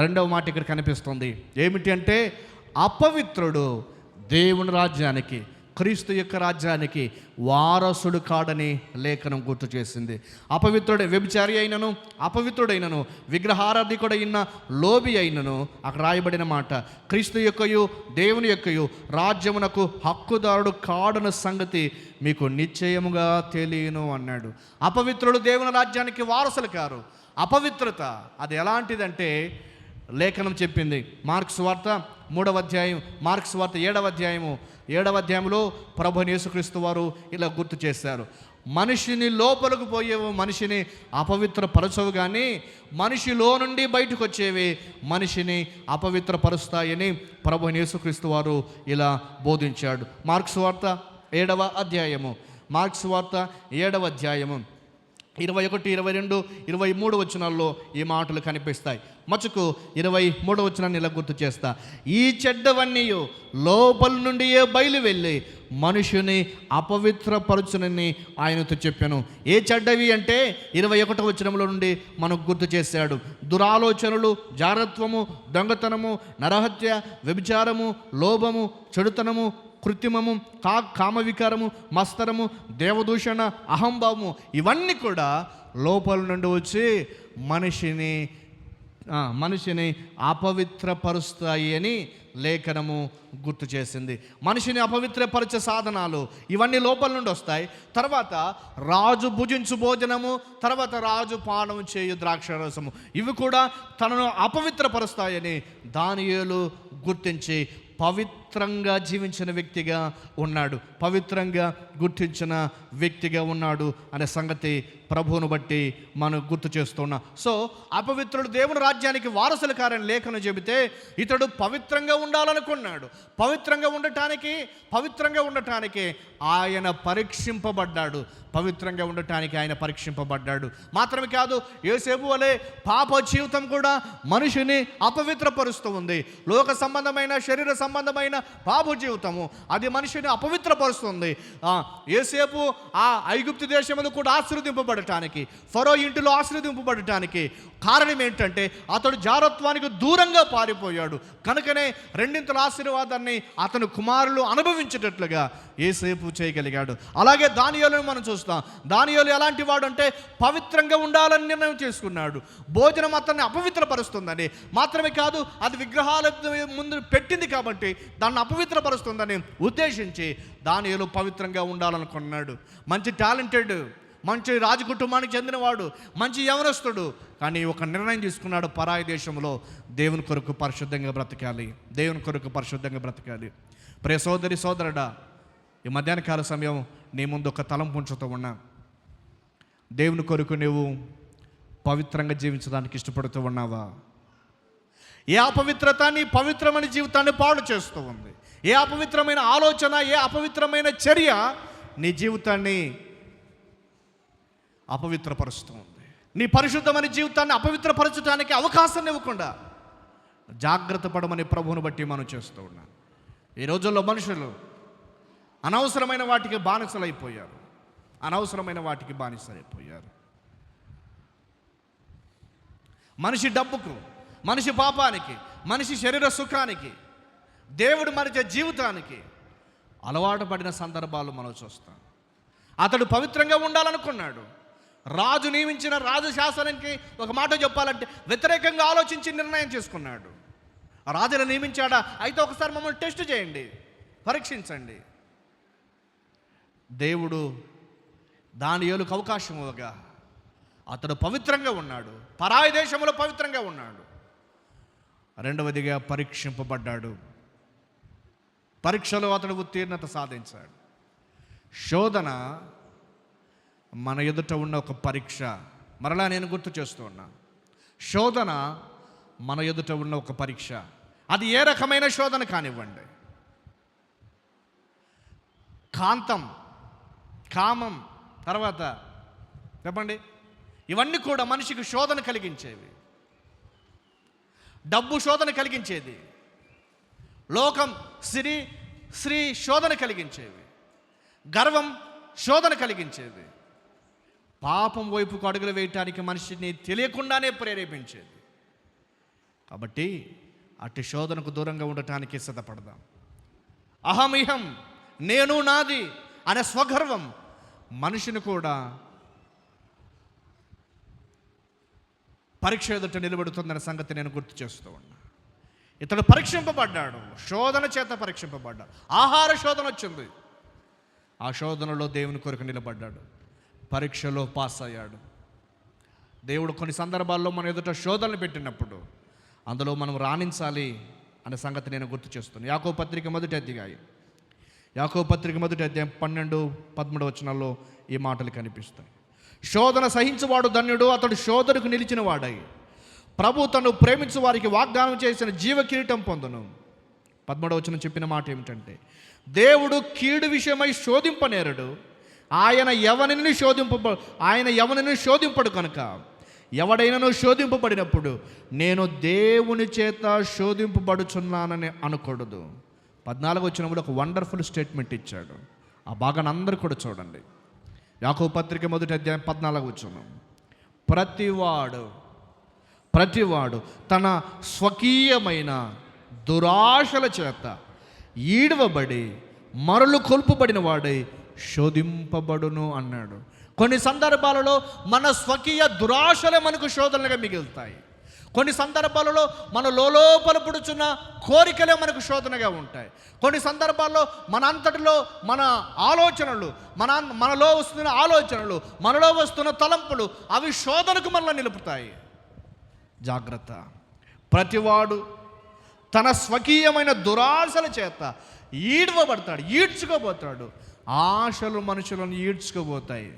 2వ మాట ఇక్కడ కనిపిస్తుంది. ఏమిటి అంటే, అపవిత్రుడు దేవుని రాజ్యానికి, క్రీస్తు యొక్క రాజ్యానికి వారసుడు కాడని లేఖనం గుర్తు చేసింది. వ్యభిచారి అయినను, అపవిత్రుడైనను, విగ్రహారాధికుడైన, లోబి అయినను, అక్కడ రాయబడిన మాట, క్రీస్తు యొక్కయు దేవుని యొక్కయు రాజ్యమునకు హక్కుదారుడు కాడన సంగతి మీకు నిశ్చయముగా తెలియను అన్నాడు. అపవిత్రుడు దేవుని రాజ్యానికి వారసులు కారు. అపవిత్రత అది ఎలాంటిదంటే, లేఖనం చెప్పింది. మార్క్స్ వార్త 3వ అధ్యాయం, మార్క్స్ వార్త 7వ అధ్యాయంలో ప్రభువైన యేసుక్రీస్తు వారు ఇలా గుర్తు చేశారు. మనిషిని లోపలకు పోయేవి మనిషిని అపవిత్రపరచవు, కానీ మనిషిలో నుండి బయటకు వచ్చేవి మనిషిని అపవిత్రపరుస్తాయని ప్రభువైన యేసుక్రీస్తు వారు ఇలా బోధించాడు. మార్క్స్ వార్త 7వ అధ్యాయము 21, 22, 23 వచనాల్లో ఈ మాటలు కనిపిస్తాయి. మచ్చుకు 23వ వచనాన్ని ఇలా గుర్తు చేస్తా. ఈ చెడ్డవన్నీ లోపల నుండి బయలు వెళ్ళి మనుషుని అపవిత్రపరచునని ఆయనతో చెప్పాను. ఏ చెడ్డవి అంటే 21వ వచనంలో నుండి మనకు గుర్తు చేశాడు. దురాలోచనలు, జారత్వము, దొంగతనము, నరహత్య, వ్యభిచారము, లోభము, చెడుతనము, కృత్రిమము, కామవికారము, మస్తరము, దేవదూషణ, అహంభావము, ఇవన్నీ కూడా లోపల నుండి వచ్చి మనిషిని అపవిత్రపరుస్తాయి అని లేఖనము గుర్తు చేసింది. మనిషిని అపవిత్రపరిచే సాధనాలు ఇవన్నీ లోపల నుండి వస్తాయి. తర్వాత రాజు భుజించు భోజనము, తర్వాత రాజు పానం చేయు ద్రాక్షరసము, ఇవి కూడా తనను అపవిత్రపరుస్తాయని దానియేలు గుర్తించి పవిత్ర పవిత్రంగా జీవించిన వ్యక్తిగా ఉన్నాడు, పవిత్రంగా గుర్తించిన వ్యక్తిగా ఉన్నాడు అనే సంగతి ప్రభువును బట్టి మనం గుర్తు చేస్తున్నాం. సో అపవిత్రుడు దేవుని రాజ్యానికి వారసులు కారని లేఖను చెబితే ఇతడు పవిత్రంగా ఉండాలనుకున్నాడు. పవిత్రంగా ఉండటానికి ఆయన పరీక్షింపబడ్డాడు. ఆయన పరీక్షింపబడ్డాడు. మాత్రమే కాదు, యోసేపు వలె పాప జీవితం కూడా మనిషిని అపవిత్రపరుస్తూ ఉంది. లోక సంబంధమైన, శరీర సంబంధమైన పాప జీవితము అది మనిషిని అపవిత్రపరుస్తుంది. యోసేపు ఆ ఐగుప్తు దేశంలో కూడా ఆశీర్వదింపబడటానికి, ఫరో ఇంటిలో ఆశీర్వదింపబడటానికి కారణం ఏంటంటే అతడు జారత్వానికి దూరంగా పారిపోయాడు. కనుకనే రెండింతల ఆశీర్వాదాన్ని అతను కుమారులు అనుభవించేటట్లుగా యోసేపు చేయగలిగాడు. అలాగే దానియేలును మనం చూస్తాం. దానియేలు ఎలాంటి వాడు అంటే పవిత్రంగా ఉండాలని నిర్ణయం చేసుకున్నాడు. భోజనం అతన్ని అపవిత్రపరుస్తుందని, మాత్రమే కాదు అది విగ్రహాల ముందు పెట్టింది కాబట్టి దాన్ని అపవిత్రపరుస్తుందని ఉద్దేశించి దానియేలు పవిత్రంగా ఉండాలనుకున్నాడు. మంచి టాలెంటెడ్, మంచి రాజకుటుంబానికి చెందినవాడు, మంచి యవనస్తుడు. కానీ ఒక నిర్ణయం తీసుకున్నాడు, పరాయి దేశంలో దేవుని కొరకు పరిశుద్ధంగా బ్రతకాలి. ప్రియ సోదరి సోదరుడా, ఈ మధ్యాహ్న కాల సమయం నీ ముందు ఒక తలంపు ఉంచుతూ ఉన్నా. దేవుని కొరకు నువ్వు పవిత్రంగా జీవించడానికి ఇష్టపడుతూ ఉన్నావా? ఏ అపవిత్రత నీ పవిత్రమైన జీవితాన్ని పాడు చేస్తూ ఉంది? ఏ అపవిత్రమైన ఆలోచన, ఏ అపవిత్రమైన చర్య నీ జీవితాన్ని అపవిత్రపరుస్తూ ఉంది? నీ పరిశుద్ధమైన జీవితాన్ని అపవిత్రపరచడానికి అవకాశం ఇవ్వకుండా జాగ్రత్త పడమని ప్రభువును బట్టి మనం చేస్తూ ఉన్నాం. ఈ రోజుల్లో మనుషులు అనవసరమైన వాటికి బానిసలైపోయారు. మనిషి డబ్బుకు, మనిషి పాపానికి, మనిషి శరీర సుఖానికి, దేవుడు మరిచే జీవితానికి అలవాటు పడిన సందర్భాలు మనం చూస్తాం. అతడు పవిత్రంగా ఉండాలనుకున్నాడు. రాజు నియమించిన రాజు శాసనానికి ఒక మాట చెప్పాలంటే వ్యతిరేకంగా ఆలోచించి నిర్ణయం చేసుకున్నాడు. రాజును నియమించాడా? అయితే ఒకసారి మమ్మల్ని టెస్ట్ చేయండి, పరీక్షించండి. దేవుడు దానియేలుకు అవకాశం ఇవ్వగా అతడు పవిత్రంగా ఉన్నాడు, పరాయి దేశంలో పవిత్రంగా ఉన్నాడు. రెండవదిగా పరీక్షింపబడ్డాడు. పరీక్షలో అతడు ఉత్తీర్ణత సాధించాడు. శోధన మన ఎదుట ఉన్న ఒక పరీక్ష. మరలా నేను గుర్తు చేస్తూ ఉన్నా, శోధన మన ఎదుట ఉన్న ఒక పరీక్ష. అది ఏ రకమైన శోధన కానివ్వండి, కామం, తర్వాత చెప్పండి, ఇవన్నీ కూడా మనిషికి శోధన కలిగించేవి. డబ్బు శోధన కలిగించేది, లోకం, స్త్రీ శోధన కలిగించేవి, గర్వం శోధన కలిగించేది, పాపం వైపుకు అడుగులు వేయటానికి మనిషిని తెలియకుండానే ప్రేరేపించేది. కాబట్టి అట్టి శోధనకు దూరంగా ఉండటానికి సిద్ధపడదాం. అహమిహం, నేను నాది అనే స్వగర్వం మనిషిని కూడా పరీక్ష ఎదుట నిలబెడుతుందనే సంగతి నేను గుర్తు చేస్తూ ఉన్నా. ఇతడు పరీక్షింపబడ్డాడు, శోధన చేత పరీక్షింపబడ్డాడు. ఆహార శోధన వచ్చింది, ఆ శోధనలో దేవుని కొరకు నిలబడ్డాడు, పరీక్షలో పాస్ అయ్యాడు. దేవుడు కొన్ని సందర్భాల్లో మన ఎదుట శోధనలు పెట్టినప్పుడు అందులో మనం రాణించాలి అనే సంగతి నేను గుర్తు చేస్తున్నాను. యాకోబు పత్రిక మొదటి అధ్యాయం 12-13 వచనాల్లో ఈ మాటలు కనిపిస్తాయి. శోధన సహించువాడు ధన్యుడు, అతడు శోధనకు నిలిచిన వాడై ప్రభు తను ప్రేమించు వారికి వాగ్దానం చేసిన జీవ కిరీటం పొందును. 13వ వచనం చెప్పిన మాట ఏమిటంటే, దేవుడు కీడు విషయమై శోధింపనేరడు, ఆయన ఎవరిని శోధింపడు కనుక ఎవడైనాను శోధింపబడినప్పుడు నేను దేవుని చేత శోధింపబడుచున్నానని అనకూడదు. 14వ వచనంలో ఒక వండర్ఫుల్ స్టేట్మెంట్ ఇచ్చాడు. ఆ భాగాన్ని అందరూ కూడా చూడండి. యాకోబు పత్రిక మొదటి అధ్యాయం 14వ వచనం, ప్రతివాడు తన స్వకీయమైన దురాశల చేత ఈడవబడి మరలు కొల్పబడిన వాడై శోధింపబడును అన్నాడు. కొన్ని సందర్భాలలో మన స్వకీయ దురాశలే మనకు శోధనలుగా మిగులుతాయి. కొన్ని సందర్భాలలో మన లోపల పుడుచున్న కోరికలే మనకు శోధనగా ఉంటాయి. కొన్ని సందర్భాల్లో మన అంతటిలో మన ఆలోచనలు, మనలో వస్తున్న ఆలోచనలు, మనలో వస్తున్న తలంపులు అవి శోధనకు మనల్ని నిలుపుతాయి. జాగ్రత్త. ప్రతివాడు తన స్వకీయమైన దురాశల చేత ఈడ్చుకోబోతాడు. ఆశలు మనుషులను ఈడ్చుకోబోతాయి.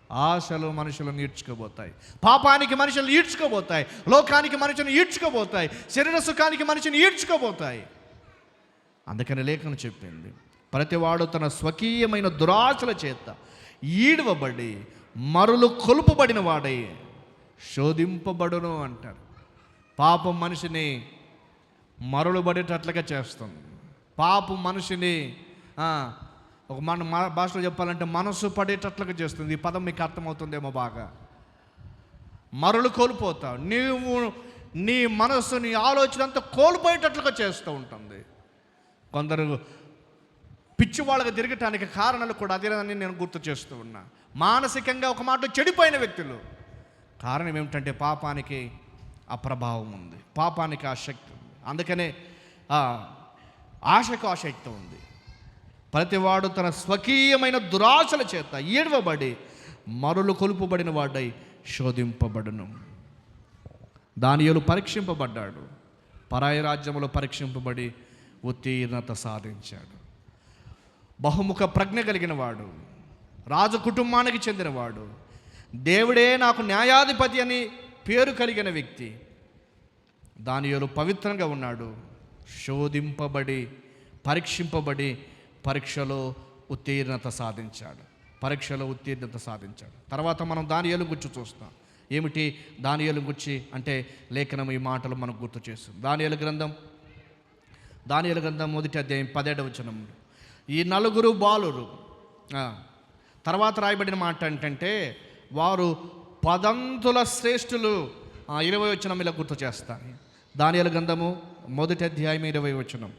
ఆశలు మనుషులను ఈడ్చుకోబోతాయి. పాపానికి మనుషులను ఈడ్చుకోబోతాయి. లోకానికి మనుషులను ఈడ్చుకోబోతాయి. శరీర సుఖానికి మనుషులను ఈడ్చుకోబోతాయి. అందుకని లేఖనం చెప్పింది, ప్రతివాడు తన స్వకీయమైన దురాశల చేత ఈడవబడి మరులు కొలుపబడిన వాడై శోధింపబడును అంటారు. పాపం మనిషిని మరులు పడేటట్లుగా చేస్తుంది. పాపం మనిషిని ఒక మన భాషలో చెప్పాలంటే మనసు పడేటట్లుగా చేస్తుంది. ఈ పదం మీకు అర్థమవుతుందేమో బాగా. మరులు కోల్పోతావు. నీవు నీ మనస్సు, నీ ఆలోచన అంతా కోల్పోయేటట్లుగా చేస్తూ ఉంటుంది. కొందరు పిచ్చి వాళ్ళకి తిరగటానికి కారణాలు కూడా అదేనని నేను గుర్తు చేస్తూ ఉన్నా. మానసికంగా ఒక మాట చెడిపోయిన వ్యక్తులు. కారణం ఏమిటంటే పాపానికి ఆ ప్రభావం ఉంది, పాపానికి ఆ శక్తి ఉంది. అందుకనే ఆశకు ఆ శక్తి ఉంది. ప్రతివాడు తన స్వకీయమైన దురాశల చేత ఈడవబడి మరులు కొలుపబడిన వాడై శోధింపబడును. దానియేలు పరీక్షింపబడ్డాడు. పరాయి రాజ్యములో పరీక్షింపబడి ఉత్తీర్ణత సాధించాడు. బహుముఖ ప్రజ్ఞ కలిగిన వాడు, రాజు కుటుంబానికి చెందినవాడు, దేవుడే నాకు న్యాయాధిపతి అని పేరు కలిగిన వ్యక్తి. దానియేలు పవిత్రంగా ఉన్నాడు. శోధింపబడి పరీక్షింపబడి పరీక్షలో ఉత్తీర్ణత సాధించాడు. తర్వాత మనం దానియేలు గురించి చూస్తాం. ఏమిటి దానియేలు గురించి అంటే లేఖనం ఈ మాటలు మనకు గుర్తు చేస్తుంది. దానియేలు గ్రంథం 1వ అధ్యాయం 17వ వచనం. ఈ 4 బాలురు తర్వాత రాయబడిన మాట ఏంటంటే వారు 10 శ్రేష్ఠులు. 20వ వచనం ఇలా గుర్తు చేస్తాను. దానియేలు గ్రంథము 1వ అధ్యాయం 20వ వచనం.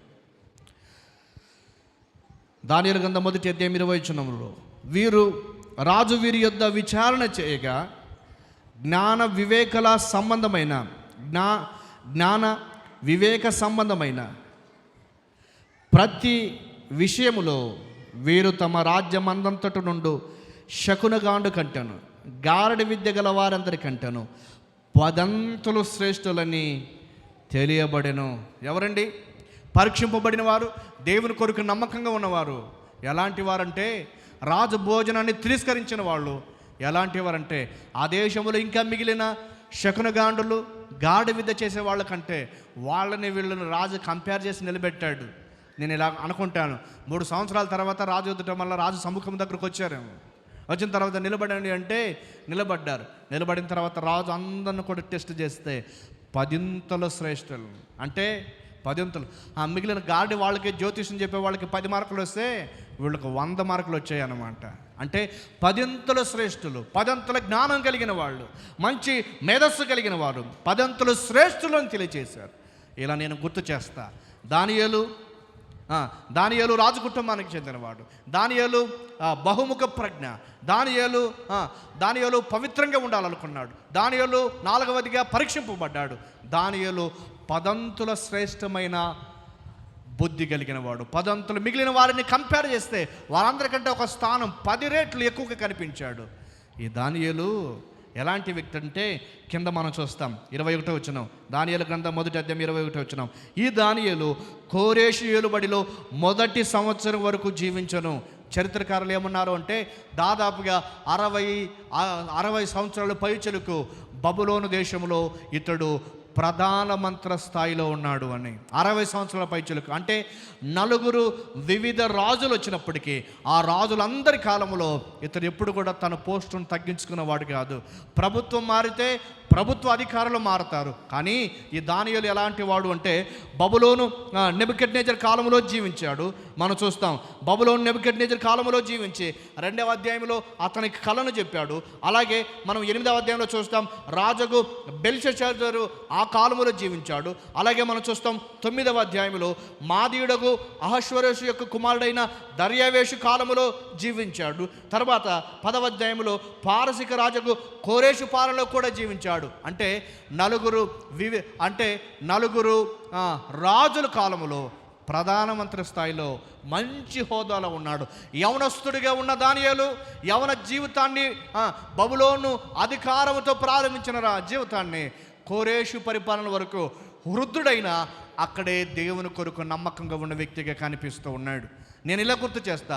దానియేలు గ్రంథం 1వ అధ్యాయం 20వ వచనంలో రాజు వీరి యొద్ద విచారణ చేయగా జ్ఞాన వివేక సంబంధమైన ప్రతి విషయములో వీరు తమ రాజ్యమందంతటి నుండి శకునగాండు కంటెను, గారడి విద్య గల వారందరికంటెను 10 శ్రేష్ఠులని తెలియబడెను. ఎవరండి? పరీక్షింపబడిన వారు, దేవుని కొరకు నమ్మకంగా ఉన్నవారు. ఎలాంటి వారంటే రాజు భోజనాన్ని తిరస్కరించిన వాళ్ళు. ఎలాంటి వారంటే ఆ దేశంలో ఇంకా మిగిలిన శకునగాండులు, గాడి విద్య చేసే వాళ్ళకంటే వీళ్ళని రాజు కంపేర్ చేసి నిలబెట్టాడు. నేను ఇలా అనుకుంటాను, 3 సంవత్సరాల తర్వాత రాజు ఎదుట మళ్ళీ రాజు సముఖం దగ్గరకు వచ్చారేమో. వచ్చిన తర్వాత నిలబడండి అంటే నిలబడ్డారు. నిలబడిన తర్వాత రాజు అందరిని కూడా టెస్ట్ చేస్తే 10 శ్రేష్ఠులు అంటే 10. ఆ మిగిలిన గాడి వాళ్ళకి, జ్యోతిష్యం చెప్పే వాళ్ళకి 10 మార్కులు వస్తే వీళ్ళకి 100 మార్కులు వచ్చాయి అన్నమాట. అంటే 10 శ్రేష్ఠులు, 10 జ్ఞానం కలిగిన వాళ్ళు, మంచి మేధస్సు కలిగిన వారు 10 శ్రేష్ఠులు అని తెలియచేశారు. ఇలా నేను గుర్తు చేస్తా. దానియేలు రాజు కుటుంబానికి చెందినవాడు. దానియేలు బహుముఖ ప్రజ్ఞ. దానియేలు పవిత్రంగా ఉండాలనుకున్నాడు. దానియేలు 4వదిగా పరీక్షింపబడ్డాడు. దానియేలు 10 శ్రేష్టమైన బుద్ధి కలిగిన వాడు. 10 మిగిలిన వారిని కంపేర్ చేస్తే వారందరికంటే ఒక స్థానం 10 రెట్లు ఎక్కువగా కనిపించాడు. ఈ దానియేలు ఎలాంటి వ్యక్తి అంటే కింద మనం చూస్తాం 21వ వచనం. దానియేలు గ్రంథం 1వ అధ్యాయం 21వ వచనం. ఈ దానియేలు కోరేషు ఏలుబడిలో మొదటి సంవత్సరం వరకు జీవించను. చరిత్రకారులు ఏమన్నారు అంటే దాదాపుగా 60 సంవత్సరాల పైచలకు బబులోను దేశంలో ఇతడు ప్రధానమంత్రి స్థాయిలో ఉన్నాడు అని. 60 సంవత్సరాల పైచలకు అంటే 4 వివిధ రాజులు వచ్చినప్పటికీ ఆ రాజులందరి కాలంలో ఇతడు ఎప్పుడు కూడా తన పోస్టును తగ్గించుకున్నవాడు కాదు. ప్రభుత్వం మారితే ప్రభుత్వ అధికారులు మారుతారు. కానీ ఈ దానియేలు ఎలాంటి వాడు అంటే బబులోను నెబుకద్నెజర్ కాలంలో జీవించాడు. మనం చూస్తాం బబులోను నెబుకద్నెజర్ కాలంలో జీవించి 2వ అధ్యాయంలో అతనికి కళను చెప్పాడు. అలాగే మనం 8వ అధ్యాయంలో చూస్తాం రాజుకు బెల్షస్సరు ఆ కాలంలో జీవించాడు. అలాగే మనం చూస్తాం 9వ అధ్యాయంలో మాదీయుడకు అహశ్వరోషు యొక్క కుమారుడైన దర్యావేషు కాలంలో జీవించాడు. తర్వాత 10వ అధ్యాయంలో పారసిక రాజుకు కోరేషు పాలనలో కూడా జీవించాడు. అంటే 4 రాజుల కాలంలో ప్రధానమంత్రి స్థాయిలో మంచి హోదాలో ఉన్నాడు. యవనస్తుడిగా ఉన్న దానియేలు యవన జీవితాన్ని బబులోను అధికారంతో ప్రారంభించిన జీవితాన్ని కోరేషు పరిపాలన వరకు వృద్ధుడైన అక్కడే దేవుని కొరకు నమ్మకంగా ఉన్న వ్యక్తిగా కనిపిస్తూ ఉన్నాడు. నేను ఇలా గుర్తు చేస్తా,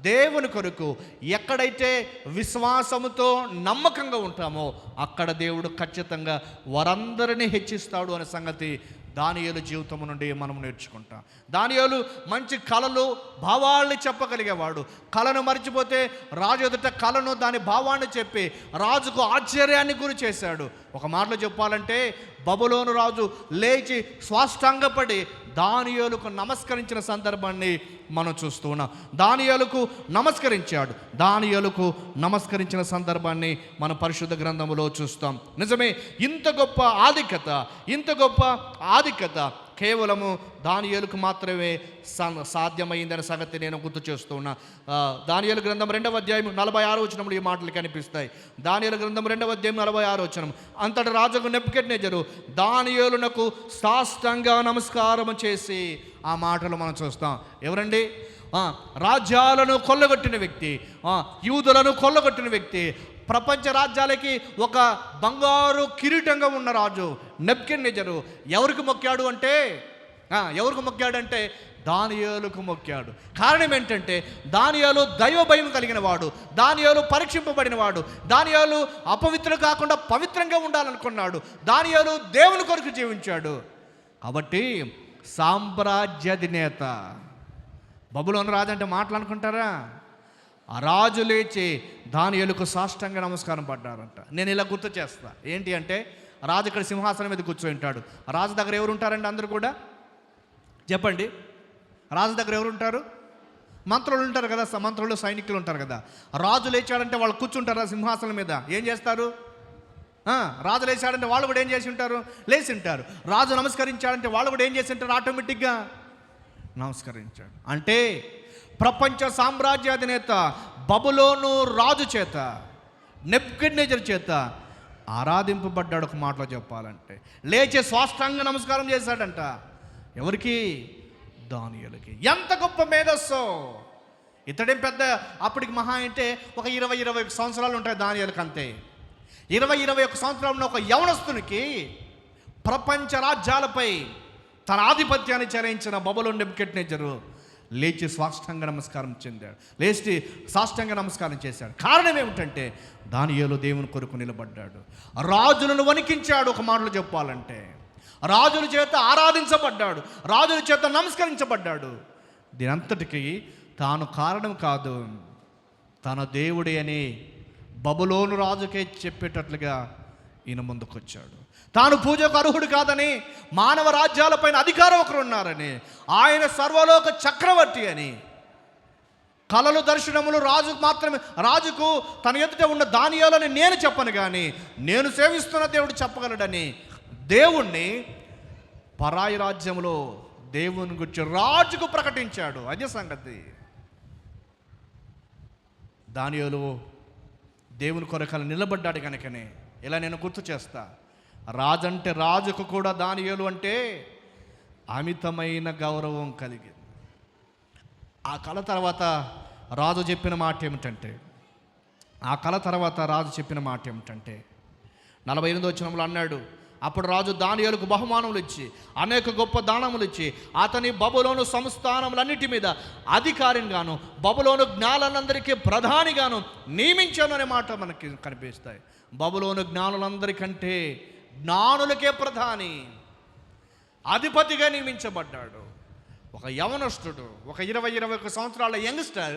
దేవుని కొరకు ఎక్కడైతే విశ్వాసముతో నమ్మకంగా ఉంటామో అక్కడ దేవుడు ఖచ్చితంగా వారందరినీ హెచ్చిస్తాడు అనే సంగతి దానియేలు జీవితం నుండి మనం నేర్చుకుంటాం. దానియేలు మంచి కళలు భావాల్ని చెప్పగలిగేవాడు. కళను మర్చిపోతే రాజు ఎదుట కళను దాని భావాన్ని చెప్పి రాజుకు ఆశ్చర్యాన్ని గురి చేశాడు. ఒక మాటలో చెప్పాలంటే బబులోను రాజు లేచి సాష్టాంగపడి దానియేలుకు నమస్కరించిన సందర్భాన్ని మనం చూస్తూ ఉన్నాం. దానియేలుకు నమస్కరించిన సందర్భాన్ని మన పరిశుద్ధ గ్రంథములో చూస్తాం. నిజమే, ఇంత గొప్ప ఆధిక్యత కేవలము దానియేలుకు మాత్రమే సాధ్యమైందనే సంగతి నేను గుర్తు చేస్తూ ఉన్నా. దానియేలు గ్రంథం 2వ అధ్యాయం 46వ వచనంలో ఈ మాటలు కనిపిస్తాయి. దానియేలు గ్రంథం 2వ అధ్యాయం 46వ వచనం, అంతటి రాజుకు నెబుకద్నెజరు దానియేలునకు సాష్టాంగ నమస్కారం చేసి, ఆ మాటలు మనం చూస్తాం. ఎవరండి? రాజ్యాలను కొల్లగొట్టిన వ్యక్తి, యూదులను కొల్లగొట్టిన వ్యక్తి, ప్రపంచ రాజ్యాలకి ఒక బంగారు కిరీటంగా ఉన్న రాజు నెబుకద్నెజరు ఎవరికి మొక్కాడంటే దానియేలుకు మొక్కాడు. కారణం ఏంటంటే దానియేలు దైవ భయం కలిగిన వాడు, దానియేలు పరీక్షింపబడిన వాడు, దానియేలు అపవిత్రుడు కాకుండా పవిత్రంగా ఉండాలనుకున్నాడు, దానియేలు దేవుని కొరకు జీవించాడు. కాబట్టి సామ్రాజ్యాధినేత బబులోను రాజు అంటే మాట్లాడుకుంటారా? ఆ రాజు లేచి దానియేలుకు సాష్టాంగ నమస్కారం పడ్డారంట. నేను ఇలా గుర్తు చేస్తా, ఏంటి అంటే రాజు ఇక్కడ సింహాసనం మీద కూర్చొని ఉంటాడు. రాజు దగ్గర ఎవరు ఉంటారండి? అందరూ కూడా చెప్పండి. రాజు దగ్గర ఎవరు ఉంటారు? మంత్రులు ఉంటారు కదా, మంత్రులు సైనికులు ఉంటారు కదా. రాజు లేచాడంటే వాళ్ళు కూర్చుంటారా సింహాసనం మీద? ఏం చేస్తారు? రాజు లేచాడంటే వాళ్ళు కూడా ఏం చేసి ఉంటారు? లేచి ఉంటారు. రాజు నమస్కరించాడంటే వాళ్ళు కూడా ఏం చేసి ఉంటారు? ఆటోమేటిక్గా నమస్కరించాడు. అంటే ప్రపంచ సామ్రాజ్యాధినేత బబులోను రాజు చేత, నెబుకద్నెజరు చేత ఆరాధింపబడ్డాడు. ఒక మాటలో చెప్పాలంటే లేచే సాష్టాంగ నమస్కారం చేశాడంట. ఎవరికి? దానియేలుకి. ఎంత గొప్ప మేధస్సో! ఇతడేం పెద్ద, అప్పటికి మహా అంటే ఒక 20-21 సంవత్సరాలు ఉంటాయి దానియేలుకి, అంతే. 20-21 సంవత్సరాలు ఉన్న ఒక యవనస్తునికి ప్రపంచ రాజ్యాలపై తన ఆధిపత్యాన్ని చెలాయించిన బబులోను నెబుకద్నెజరు లేచి సాష్టాంగ నమస్కారం చేశాడు. కారణం ఏమిటంటే దానియేలు దేవుని కొరకు నిలబడ్డాడు, రాజులను వణికించాడు. ఒక మాటలో చెప్పాలంటే రాజుల చేత ఆరాధించబడ్డాడు, రాజుల చేత నమస్కరించబడ్డాడు. దీనంతటికీ తాను కారణం కాదు, తన దేవుడే అని బబులోను రాజుకే చెప్పేటట్లుగా ఈయన ముందుకొచ్చాడు. తాను పూజకు అర్హుడు కాదని, మానవ రాజ్యాలపైన అధికారం ఒకరు ఉన్నారని, ఆయన సర్వలోక చక్రవర్తి అని, కలలు దర్శనములు రాజుకు తన ఎదుట ఉన్న దానియేలుని నేను చెప్పను కానీ నేను సేవిస్తున్న దేవుడు చెప్పగలడని దేవుణ్ణి పరాయి రాజ్యంలో దేవుని గురించి రాజుకు ప్రకటించాడు. అదే సంగతి. దానియేలు దేవుని కొరకలు నిలబడ్డాడు కనుకనే ఇలా నేను గుర్తు చేస్తా. రాజంటే రాజుకు కూడా దానియేలు అంటే అమితమైన గౌరవం కలిగింది. ఆ కళ తర్వాత రాజు చెప్పిన మాట ఏమిటంటే 48వ వచనంలో అన్నాడు, అప్పుడు రాజు దానియేలుకు బహుమానములు ఇచ్చి అనేక గొప్ప దానములు ఇచ్చి అతని బబులోను సంస్థానములన్నిటి మీద అధికారిగాను బబులోను జ్ఞానులందరికీ ప్రధానిగాను నియమించాను అనే మాట మనకి కనిపిస్తాయి. బబులోను జ్ఞానులందరికంటే జ్ఞానులకే ప్రధాని, అధిపతిగా నియమించబడ్డాడు. ఒక యవనస్తుడు, ఒక 20-21 సంవత్సరాల యంగ్స్టర్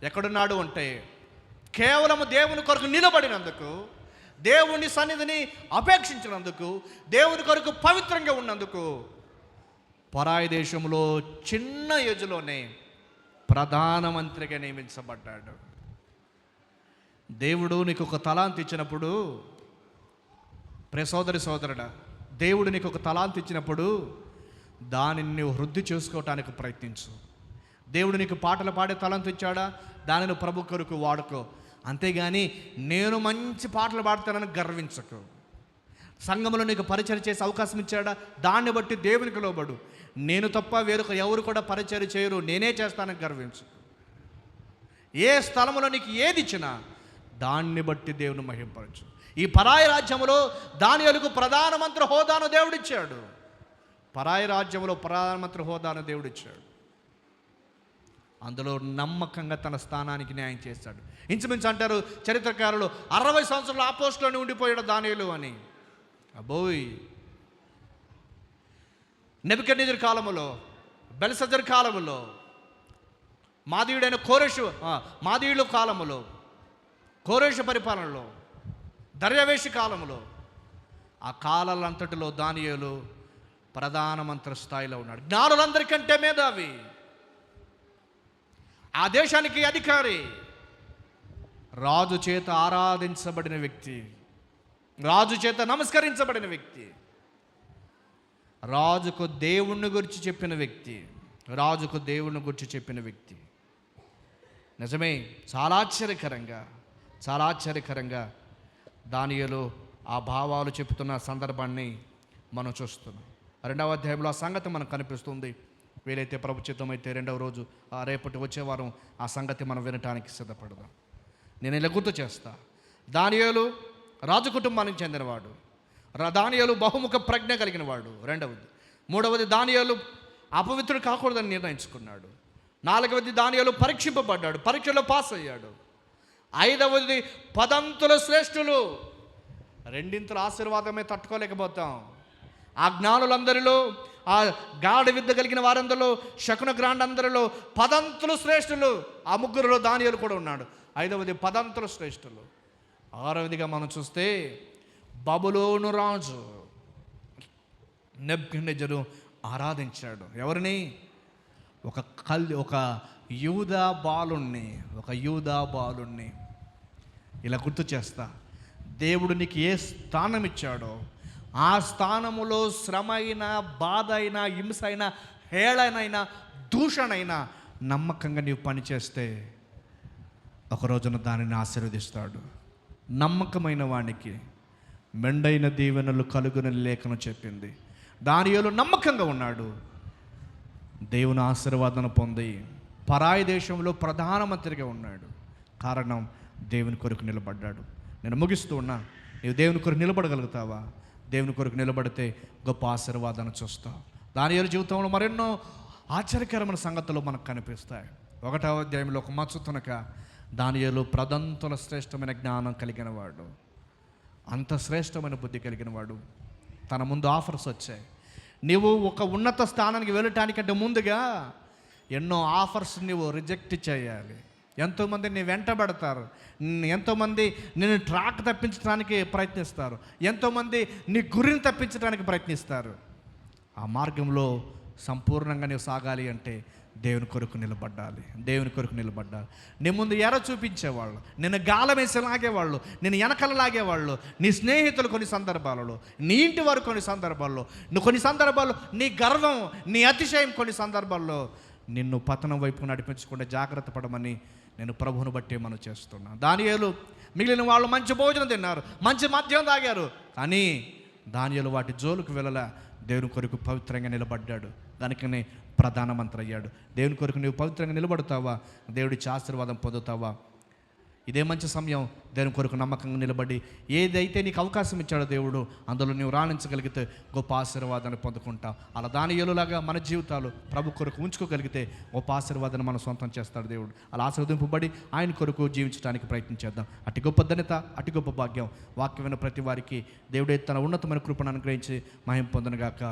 ఎక్కడున్నాడు అంటే కేవలం దేవుని కొరకు నిలబడినందుకు, దేవుని సన్నిధిని అపేక్షించినందుకు, దేవుని కొరకు పవిత్రంగా ఉన్నందుకు పరాయి దేశంలో చిన్న ఏజ్లోనే ప్రధానమంత్రిగా నియమించబడ్డాడు. దేవుడు నీకు ఒక తలాంత్ ఇచ్చినప్పుడు, సోదరుడా, దేవుడు నీకు ఒక తలాంత్ ఇచ్చినప్పుడు దానిని నువ్వు వృద్ధి చేసుకోవటానికి ప్రయత్నించు. దేవుడు నీకు పాటలు పాడే తలాంత్ ఇచ్చాడా, దానిని ప్రభు కొరకు వాడుకో. అంతేగాని నేను మంచి పాటలు పాడుతానని గర్వించకు. సంఘంలో నీకు పరిచయం చేసే అవకాశం ఇచ్చాడా, దాన్ని బట్టి దేవునికి లోబడు. నేను తప్ప వేరొక ఎవరు కూడా పరిచయం చేయరు, నేనే చేస్తానని గర్వించు. ఏ స్థలంలో నీకు ఏది ఇచ్చినా దాన్ని బట్టి దేవుని మహింపరచు. ఈ పరాయి రాజ్యంలో దానియేలుకు ప్రధానమంత్రి హోదాను దేవుడిచ్చాడు. పరాయి రాజ్యంలో ప్రధానమంత్రి హోదాను దేవుడు ఇచ్చాడు. అందులో నమ్మకంగా తన స్థానానికి న్యాయం చేశాడు. ఇంచుమించు అంటారు చరిత్రకారులు 60 సంవత్సరాలు ఆ పోస్టులోనే ఉండిపోయాడు దానియేలు అని. అబ్బోయ్, నెబుకద్నెజరు కాలములో, బెల్షస్సరు కాలములో, మాదీయుడైన మాదీయుల కాలములో, కోరెషు పరిపాలనలో, దర్యావేషు కాలములో, ఆ కాలాలంతటిలో దానియేలు ప్రధానమంత్రి స్థాయిలో ఉన్నాడు. జ్ఞానులందరికంటే మేధావి, ఆ దేశానికి అధికారి, రాజు చేత ఆరాధించబడిన వ్యక్తి, రాజు చేత నమస్కరించబడిన వ్యక్తి, రాజుకు దేవుణ్ణి గురించి చెప్పిన వ్యక్తి, రాజుకు దేవుణ్ణి గురించి చెప్పిన వ్యక్తి. నిజమే, చాలా ఆశ్చర్యకరంగా దానియేలు ఆ భావాలు చెబుతున్న సందర్భాన్ని మనం చూస్తున్నాం. 2వ అధ్యాయంలో ఆ సంగతి మనకు కనిపిస్తుంది. వీలైతే ప్రభు చిత్తమైతే 2వ రోజు రేపటి వచ్చేవారం ఆ సంగతి మనం వినటానికి సిద్ధపడదాం. నేను ఇలా గుర్తు చేస్తా, దానియేలు రాజు కుటుంబానికి చెందినవాడు. దానియేలు బహుముఖ ప్రజ్ఞ కలిగిన వాడు. 2వది. 3వది, దానియేలు అపవిత్రుడు కాకూడదని నిర్ణయించుకున్నాడు. 4వది, దానియేలు పరీక్షింపబడ్డాడు, పరీక్షలో పాస్ అయ్యాడు. 5వది, 10 అంతుల శ్రేష్ఠులు. 2 ఆశీర్వాదమే తట్టుకోలేకపోతాం. ఆ జ్ఞానులందరిలో, ఆ గాఢ విద్య కలిగిన వారందరిలో, శకున గ్రాండ్ అందరిలో 10 అంతులు శ్రేష్ఠులు. ఆ ముగ్గురులో దానియేలు కూడా ఉన్నాడు. 5వది 10 అంతులు శ్రేష్ఠులు. 6వదిగా మనం చూస్తే బబులోను రాజు నెబుకద్నెజరు ఆరాధించాడు. ఎవరిని? ఒక యూదా బాలుణ్ణి. ఇలా గుర్తు చేస్తా, దేవుడు నీకు ఏ స్థానం ఇచ్చాడో ఆ స్థానములో శ్రమ అయినా, బాధ అయినా, హింస అయినా, హేళనైనా, దూషణైనా నమ్మకంగా నీవు పనిచేస్తే ఒక రోజున దానిని ఆశీర్వదిస్తాడు. నమ్మకమైన వానికి మెండైన దీవెనలు కలుగునని లేఖనం చెప్పింది. దానియేలు నమ్మకంగా ఉన్నాడు. దేవుని ఆశీర్వాదం పొంది పరాయి దేశంలో ప్రధానమంత్రిగా ఉన్నాడు. కారణం, దేవుని కొరకు నిలబడ్డాడు. నేను ముగిస్తూ ఉన్నా, నీవు దేవుని కొరకు నిలబడగలుగుతావా? దేవుని కొరకు నిలబడితే గొప్ప ఆశీర్వాదాన్ని చూస్తావు. దానియేలు జీవితంలో మరెన్నో ఆశ్చర్యకరమైన సంగతులు మనకు కనిపిస్తాయి. 1వ అధ్యాయంలో ఒక మచ్చుతునక దానియేలు ప్రదంతుల శ్రేష్టమైన జ్ఞానం కలిగిన వాడు, అంత శ్రేష్టమైన బుద్ధి కలిగిన వాడు. తన ముందు ఆఫర్స్ వచ్చాయి. నీవు ఒక ఉన్నత స్థానానికి వెళ్ళటానికంటే ముందుగా ఎన్నో ఆఫర్స్ నీవు రిజెక్ట్ చేయాలి. ఎంతోమంది నీ వెంటబడతారు, ఎంతోమంది నేను ట్రాక్ తప్పించడానికి ప్రయత్నిస్తారు, ఎంతోమంది నీ గురిని తప్పించడానికి ప్రయత్నిస్తారు. ఆ మార్గంలో సంపూర్ణంగా నీవు సాగాలి అంటే దేవుని కొరకు నిలబడాలి. నీ ముందు ఎర చూపించేవాళ్ళు, నిన్ను గాలం వేసి లాగేవాళ్ళు, నిన్ను వెనకల లాగేవాళ్ళు, నీ స్నేహితులు కొన్ని సందర్భాలలో, నీ ఇంటి వారు కొన్ని సందర్భాల్లో, కొన్ని సందర్భాల్లో నీ గర్వం, నీ అతిశయం కొన్ని సందర్భాల్లో నిన్ను పతనం వైపు నడిపించకుండా జాగ్రత్త పడమని నేను ప్రభువును బట్టి మనం చేస్తున్నాను. దానియేలు మిగిలిన వాళ్ళు మంచి భోజనం తిన్నారు, మంచి మద్యం తాగారు, కానీ దానియేలు వాటి జోలుకు వెళ్ళలా. దేవుని కొరకు పవిత్రంగా నిలబడ్డాడు, దానికనే ప్రధానమంత్రి అయ్యాడు. దేవుని కొరకు నువ్వు పవిత్రంగా నిలబడతావా? దేవుడిచ్చి ఆశీర్వాదం పొందుతావా? ఇదే మంచి సమయం. దేవుని కొరకు నమ్మకంగా నిలబడి ఏదైతే నీకు అవకాశం ఇచ్చాడో దేవుడు, అందులో నువ్వు రాణించగలిగితే గొప్ప ఆశీర్వాదాన్ని పొందుకుంటావు. అలా దానియేలులాగా మన జీవితాలు ప్రభు కొరకు ఉంచుకోగలిగితే గొప్ప ఆశీర్వాదాన్ని మనం సొంతం చేస్తాడు దేవుడు. అలా ఆశీర్వదింపబడి ఆయన కొరకు జీవించడానికి ప్రయత్నించేద్దాం. అతి గొప్ప ధన్యత, అతి గొప్ప భాగ్యం వాక్యమైన ప్రతి వారికి దేవుడే తన ఉన్నతమైన కృపను అనుగ్రహించి మహిమ పొందనుగాక.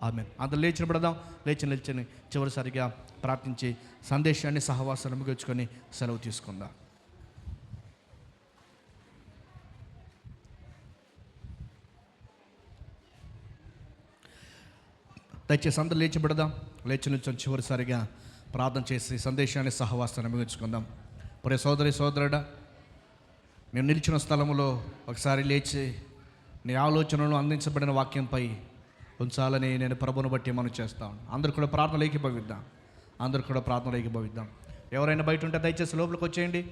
ఆమేన్. అందరూ లేచినబడదాం. లేచి చివరిసారిగా ప్రార్థించి సందేశాన్ని సహవాసాన్ని ముగించుకొని సెలవు తీసుకుందాం. దయచేసి అందరూ లేచిబడదాం. లేచి నిల్చొని చివరిసారిగా ప్రార్థన చేసి సందేశాన్ని సహవాసాన్ని ముగించుకుందాం. ప్రియ సోదరుడా, మేము నిలిచిన స్థలంలో ఒకసారి లేచి నీ ఆలోచనలు అందించబడిన వాక్యంపై ఉంచాలని నేను ప్రభువును బట్టి మనం చేస్తాం. అందరూ కూడా ప్రార్థనలు ఏకీభవిద్దాం. ఎవరైనా బయట ఉంటే దయచేసి లోపలికి వచ్చేయండి.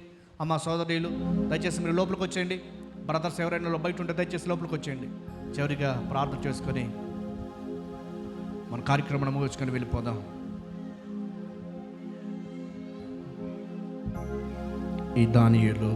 అమ్మ సోదరులు దయచేసి మీరు లోపలికి వచ్చేయండి. బ్రదర్స్ ఎవరైనా బయట ఉంటే దయచేసి లోపలికి వచ్చేయండి. చివరిగా ప్రార్థన చేసుకొని మన కార్యక్రమం ముగించుకొని వెళ్ళిపోదాం. ఈ దానియేలు